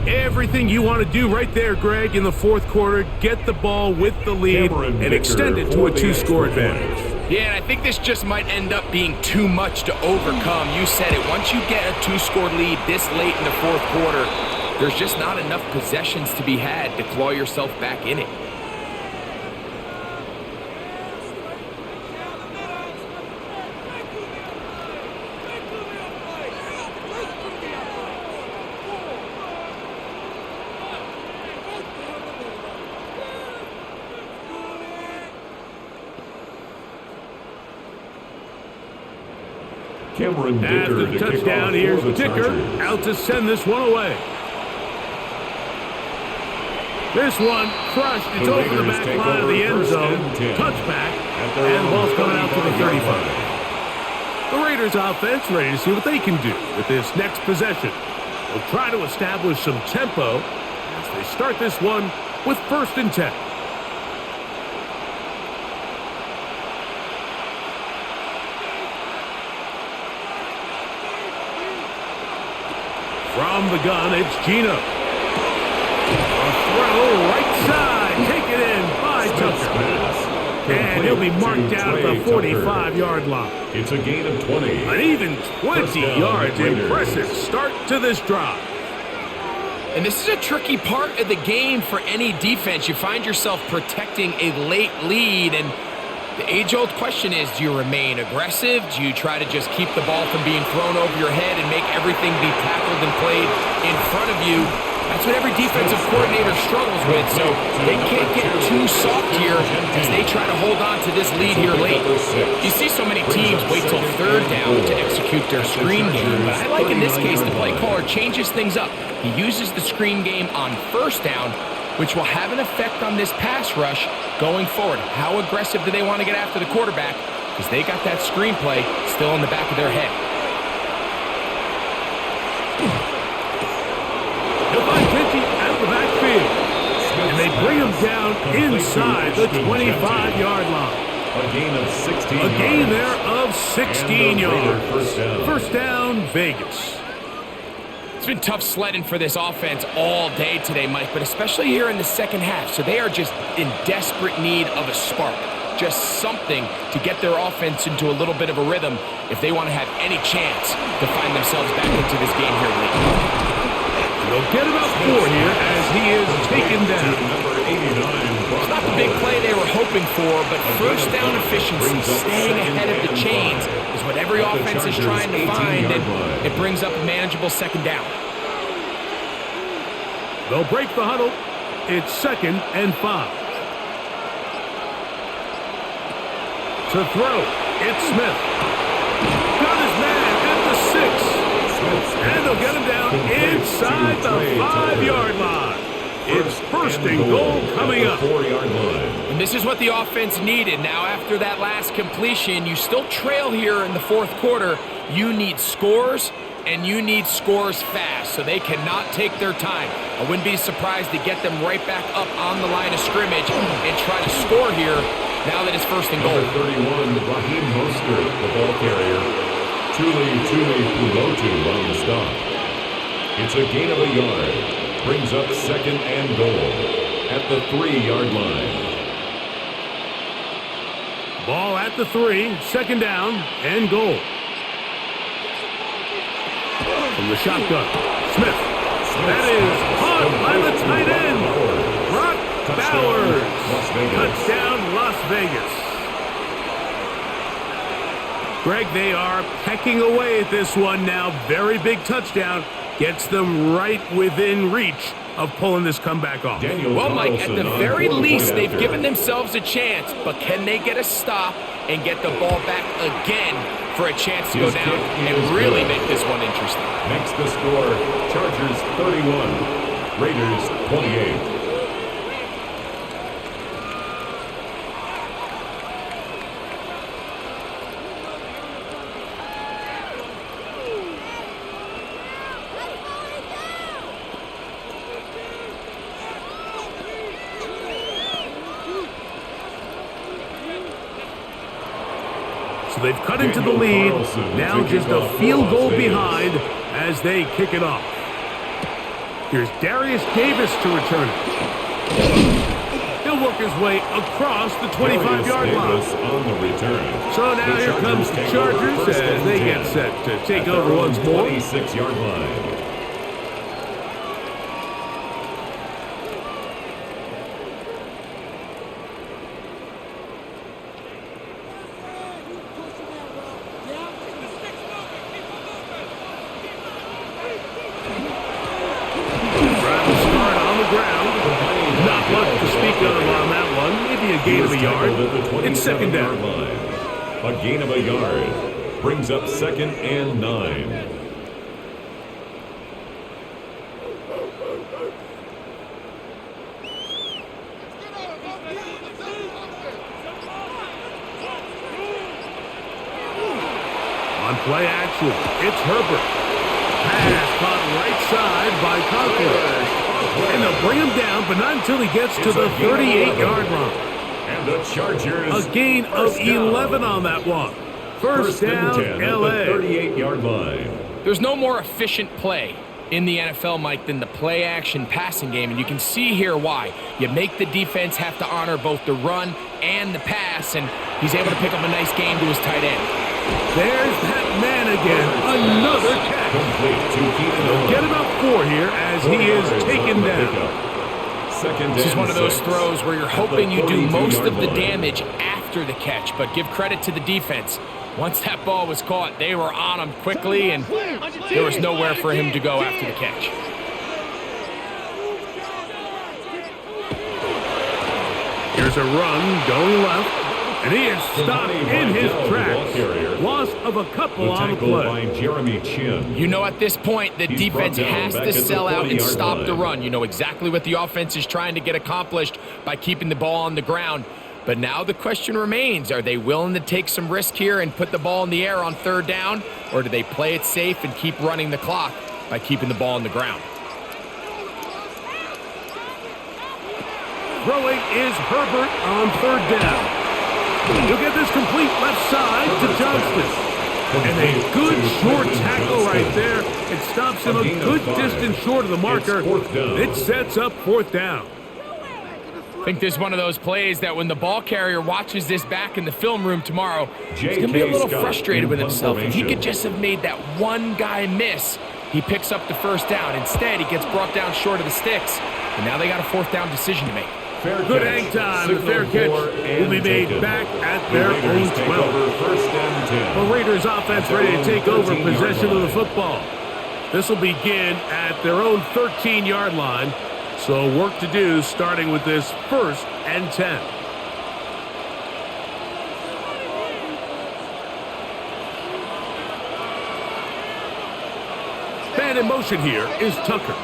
Everything you want to do right there, Greg, in the fourth quarter. Get the ball with the lead and extend it to a 2-score advantage. Yeah, and I think this just might end up being too much to overcome. You said it. Once you get a 2-score lead this late in the fourth quarter, there's just not enough possessions to be had to claw yourself back in it. After the touchdown, here's Dicker out to send this one away. This one crushed. It's over the back line of the end zone. Touchback, and the ball's coming out to the 35. The Raiders offense ready to see what they can do with this next possession. They'll try to establish some tempo as they start this one with 1st and 10. From the gun, it's Gino. right side. Taken in by Tucker. And he'll be marked down at the 45-yard line. It's a gain of 20. An even 20 yards. Impressive start to this drive. And this is a tricky part of the game for any defense. You find yourself protecting a late lead, and the age-old question is, do you remain aggressive? Do you try to just keep the ball from being thrown over your head and make everything be tackled and played in front of you? That's what every defensive coordinator struggles with, so they can't get too soft here as they try to hold on to this lead here late. You see so many teams wait till third down to execute their screen game, but I like in this case the play caller changes things up. He uses the screen game on first down, which will have an effect on this pass rush going forward. How aggressive do they want to get after the quarterback? Because they got that screenplay still in the back of their head. He'll find Kenty out of the backfield. And they bring him down inside the 25-yard line. A gain of 16 yards. A gain there of 16 yards. First down, Vegas. It's been tough sledding for this offense all day today, Mike, but especially here in the second half. So they are just in desperate need of a spark, just something to get their offense into a little bit of a rhythm if they want to have any chance to find themselves back into this game here late. They'll get about 4 here as he is taken down. It's not the big play they were hoping for, but first down efficiency, staying ahead of the chains, is what every offense is trying to find, and it brings up a manageable second down. They'll break the huddle. It's 2nd and 5. To throw, it's Smith. Got his man at the 6. And they'll get him down inside the 5-yard line. It's first and goal coming up. And this is what the offense needed. Now, after that last completion, you still trail here in the fourth quarter. You need scores, and you need scores fast, so they cannot take their time. I wouldn't be surprised to get them right back up on the line of scrimmage and try to score here now that it's first and goal. Number 31, Raheem Mostert, the ball carrier. Tuli Pulotu on the stop. It's a gain of a yard. Brings up 2nd and goal at the 3-yard line. Ball at the 3, 2nd down and goal. From the shotgun, Smith. That is caught by the tight end. Brock Bowers. Touchdown, Las Vegas. Greg, they are pecking away at this one now. Very big touchdown. Gets them right within reach of pulling this comeback off. Well, Mike, at the very least, they've given themselves a chance, but can they get a stop and get the ball back again for a chance to go down and really make this one interesting? Makes the score Chargers 31, Raiders 28. So they've cut into the lead, now just a field goal behind as they kick it off. Here's Darius Davis to return it. He'll work his way across the 25-yard line. So now here comes the Chargers as they get set to take over once more. 26-yard line. Gain of a yard. It's 2nd down. A gain of a yard brings up 2nd and 9. On play action, it's Herbert. Pass caught right side by Conklin. And they'll bring him down, but not until he gets to the 38-yard line. And the Chargers. A gain of 11 on that one. First down, and 10 LA. at the 38-yard line. There's no more efficient play in the NFL, Mike, than the play-action passing game, and you can see here why. You make the defense have to honor both the run and the pass, and he's able to pick up a nice game to his tight end. There's that man again. Another catch. They'll get about 4 here as he is taken down. This is one of those throws where you're hoping you do most of the damage after the catch, but give credit to the defense. Once that ball was caught, they were on him quickly, and there was nowhere for him to go after the catch. Here's a run going left, and he is stopped in his tracks. Loss of a couple on the play. You know, at this point, the defense has to sell out and stop the run. You know exactly what the offense is trying to get accomplished by keeping the ball on the ground. But now the question remains, are they willing to take some risk here and put the ball in the air on 3rd down, or do they play it safe and keep running the clock by keeping the ball on the ground? Throwing is Herbert on 3rd down. He'll get this complete left side to Johnston. And a good short tackle right there. It stops him a good distance short of the marker. It sets up 4th down. I think this is one of those plays that when the ball carrier watches this back in the film room tomorrow, he's going to be a little frustrated with himself. If he could just have made that one guy miss, he picks up the 1st down. Instead, he gets brought down short of the sticks, and now they got a 4th down decision to make. Good hang time. The fair catch will be made back at their own 12. The Raiders offense ready to take over possession of the football. This will begin at their own 13-yard line. So work to do starting with this 1st and 10. Man in motion here is Tucker.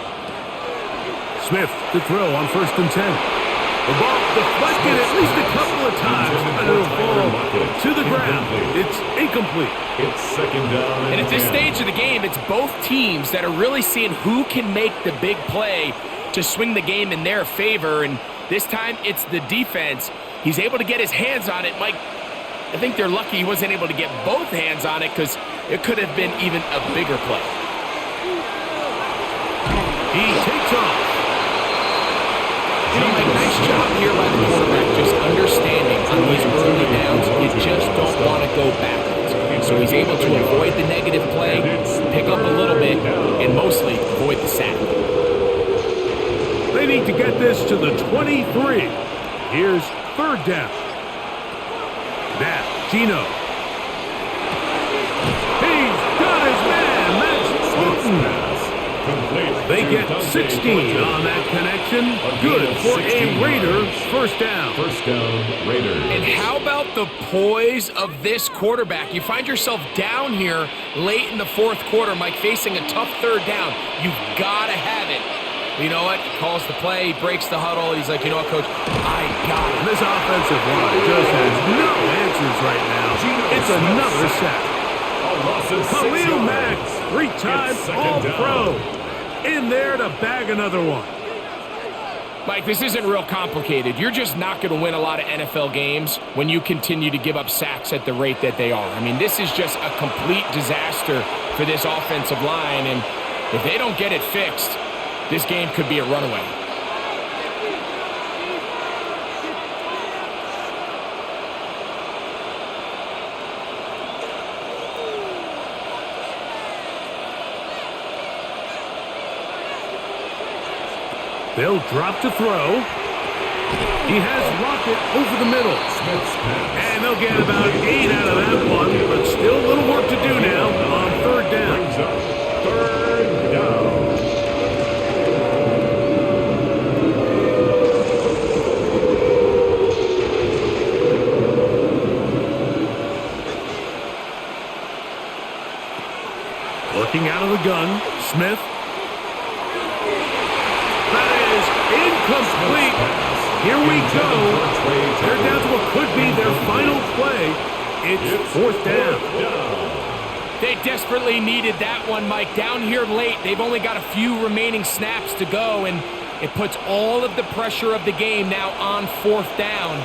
Smith to throw on 1st and 10. The ball deflected at least a couple of times, and it'll fall to the ground. It's incomplete. It's 2nd down. And at this stage of the game, it's both teams that are really seeing who can make the big play to swing the game in their favor, and this time it's the defense. He's able to get his hands on it. Mike, I think they're lucky he wasn't able to get both hands on it because it could have been even a bigger play. He takes off. You know, Mike, nice job here by the quarterback just understanding on these early downs you just don't want to go backwards. So he's able to avoid the negative play, pick up a little bit, and mostly avoid the sack. They need to get this to the 23. Here's 3rd down. Now, Gino. He's got his man. That's Fulton. They get 16 on that connection. Good for a Raiders 1st down. 1st down, Raiders. And how about the poise of this quarterback? You find yourself down here late in the 4th quarter, Mike, facing a tough 3rd down. You've got to have it. You know what? He calls the play, he breaks the huddle. He's like, you know what, Coach? I got it. This offensive line just has no answers right now. It's another sack. Khalil Mack, 3-time All-Pro. In there to bag another one. Mike, this isn't real complicated. You're just not going to win a lot of NFL games when you continue to give up sacks at the rate that they are. I mean, this is just a complete disaster for this offensive line, and if they don't get it fixed, this game could be a runaway. They'll drop to throw. He has Rocket over the middle. And they'll get about 8 out of that one, but still a little work to do now on 3rd down. 3rd down. Looking out of the gun, Smith. Incomplete. Here we go. They're down to what could be their final play. It's 4th down. They desperately needed that one, Mike. Down here late, they've only got a few remaining snaps to go, and it puts all of the pressure of the game now on 4th down.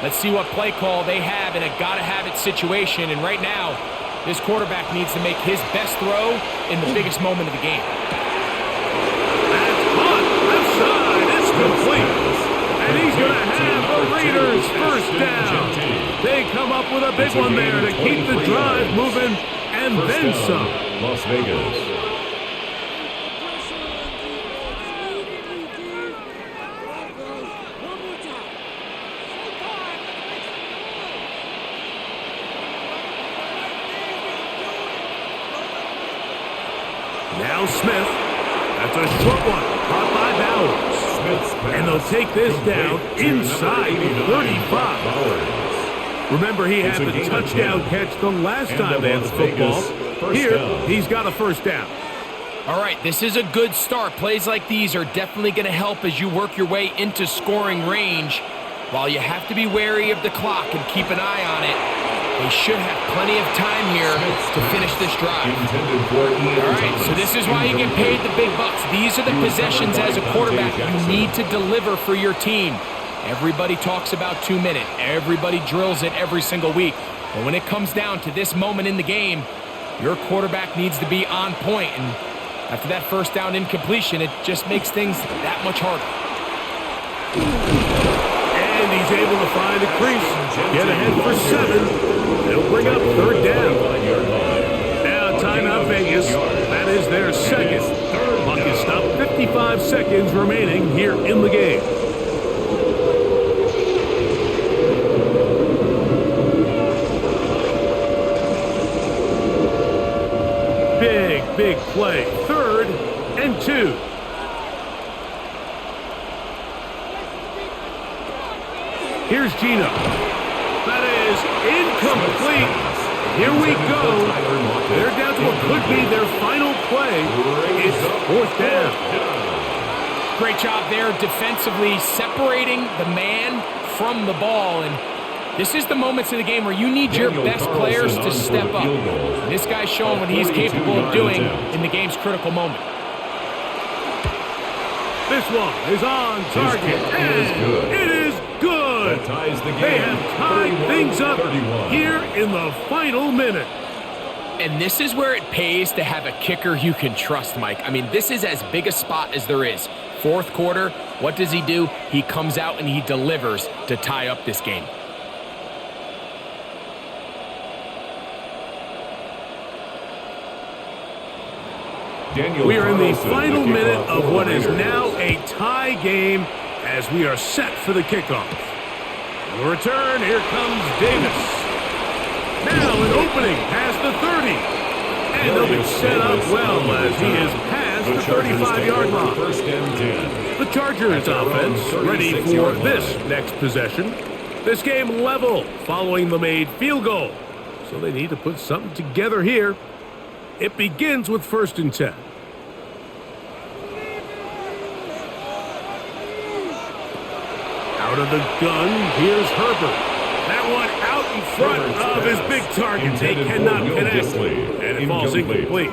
Let's see what play call they have in a gotta-have-it situation, and right now, this quarterback needs to make his best throw in the biggest moment of the game. complete. And he's going to have the Raiders first down. They come up with a big one there to keep the drive moving and then some. Las Vegas. Now Smith. That's a short one. Caught by Bowers. And they'll take this down inside the 35. Remember, he had the touchdown catch the last time they had the football. Here, he's got a first down. All right, this is a good start. Plays like these are definitely going to help as you work your way into scoring range. While you have to be wary of the clock and keep an eye on it, they should have plenty of time here to finish this drive. All right, so this is why you get paid the big bucks. These are the possessions as a quarterback you need to deliver for your team. Everybody talks about 2 minutes. Everybody drills it every single week. But when it comes down to this moment in the game, your quarterback needs to be on point. And after that first down incompletion, it just makes things that much harder. And he's able to find a crease. Get ahead for 7. They'll bring up third down. Now timeout Vegas. That is their second. Clock is stopped. 55 seconds remaining here in the game. Big play. 3rd and 2. Here's Gino. That is incomplete. Here we go. They're down to what could be their final play. It's 4th down. Great job there defensively, separating the man from the ball. And this is the moments of the game where you need your best players to step up. And this guy's showing what he's capable of doing in the game's critical moment. This one is on target, and it is good. They have tied things up here in the final minute. And this is where it pays to have a kicker you can trust, Mike. I mean, this is as big a spot as there is. 4th quarter, what does he do? He comes out and he delivers to tie up this game. We are in the final minute of what is now a tie game as we are set for the kickoff. The return, here comes Davis. Now an opening past the 30. And they'll be set up well as he is past the 35-yard line. The Chargers offense ready for this next possession. This game level following the made field goal. So they need to put something together here. It begins with 1st and 10. Out of the gun, here's Herbert. That one out in front of his big target. They cannot connect, and it falls incomplete.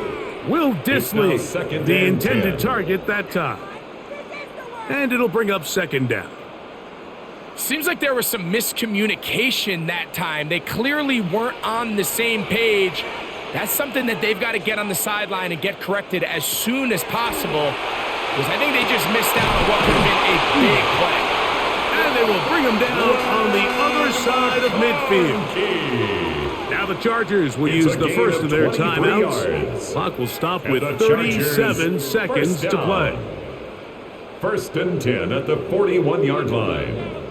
Will Disley, the intended target that time. And it'll bring up 2nd down. Seems like there was some miscommunication that time. They clearly weren't on the same page. That's something that they've got to get on the sideline and get corrected as soon as possible, because I think they just missed out on what could have been a big play. And they will bring him down on the other side of midfield. Now the Chargers will use the first of their timeouts. Clock will stop with 37 seconds to play. 1st and 10 at the 41-yard line.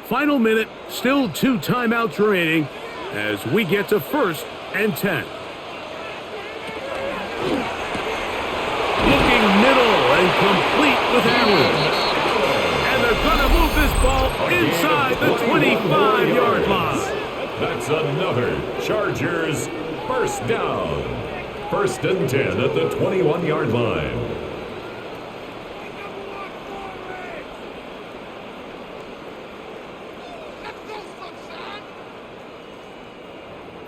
Final minute, still 2 timeouts remaining as we get to 1st and 10. Looking middle and complete with Allen. And they're going to move this ball inside the 25-yard line. That's another Chargers first down. 1st and 10 at the 21-yard line.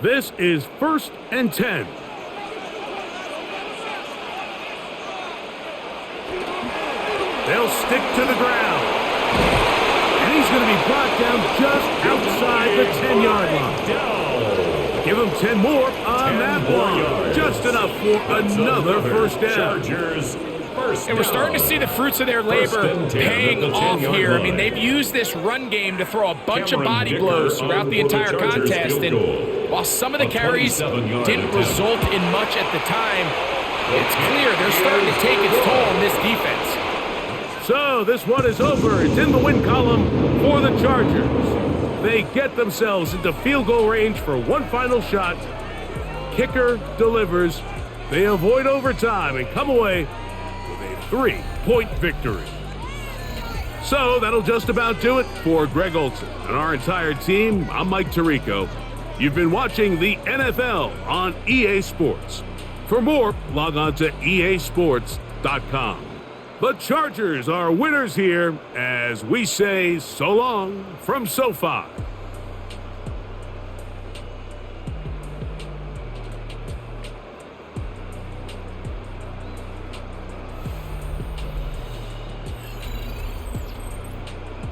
This is 1st and 10. They'll stick to the ground. And he's going to be brought down just outside the 10-yard line. Give Give them 10 more on that one. Just enough for another first down. Chargers. And we're starting to see the fruits of their labor paying off here. I mean, they've used this run game to throw a bunch of body blows throughout the entire contest. And while some of the carries didn't result in much at the time, it's clear they're starting to take its toll on this defense. So this one is over. It's in the win column for the Chargers. They get themselves into field goal range for one final shot. Kicker delivers. They avoid overtime and come away with a 3-point victory. So that'll just about do it for Greg Olson and our entire team. I'm Mike Tirico. You've been watching the NFL on EA Sports. For more, log on to easports.com. The Chargers are winners here as we say so long from SoFi.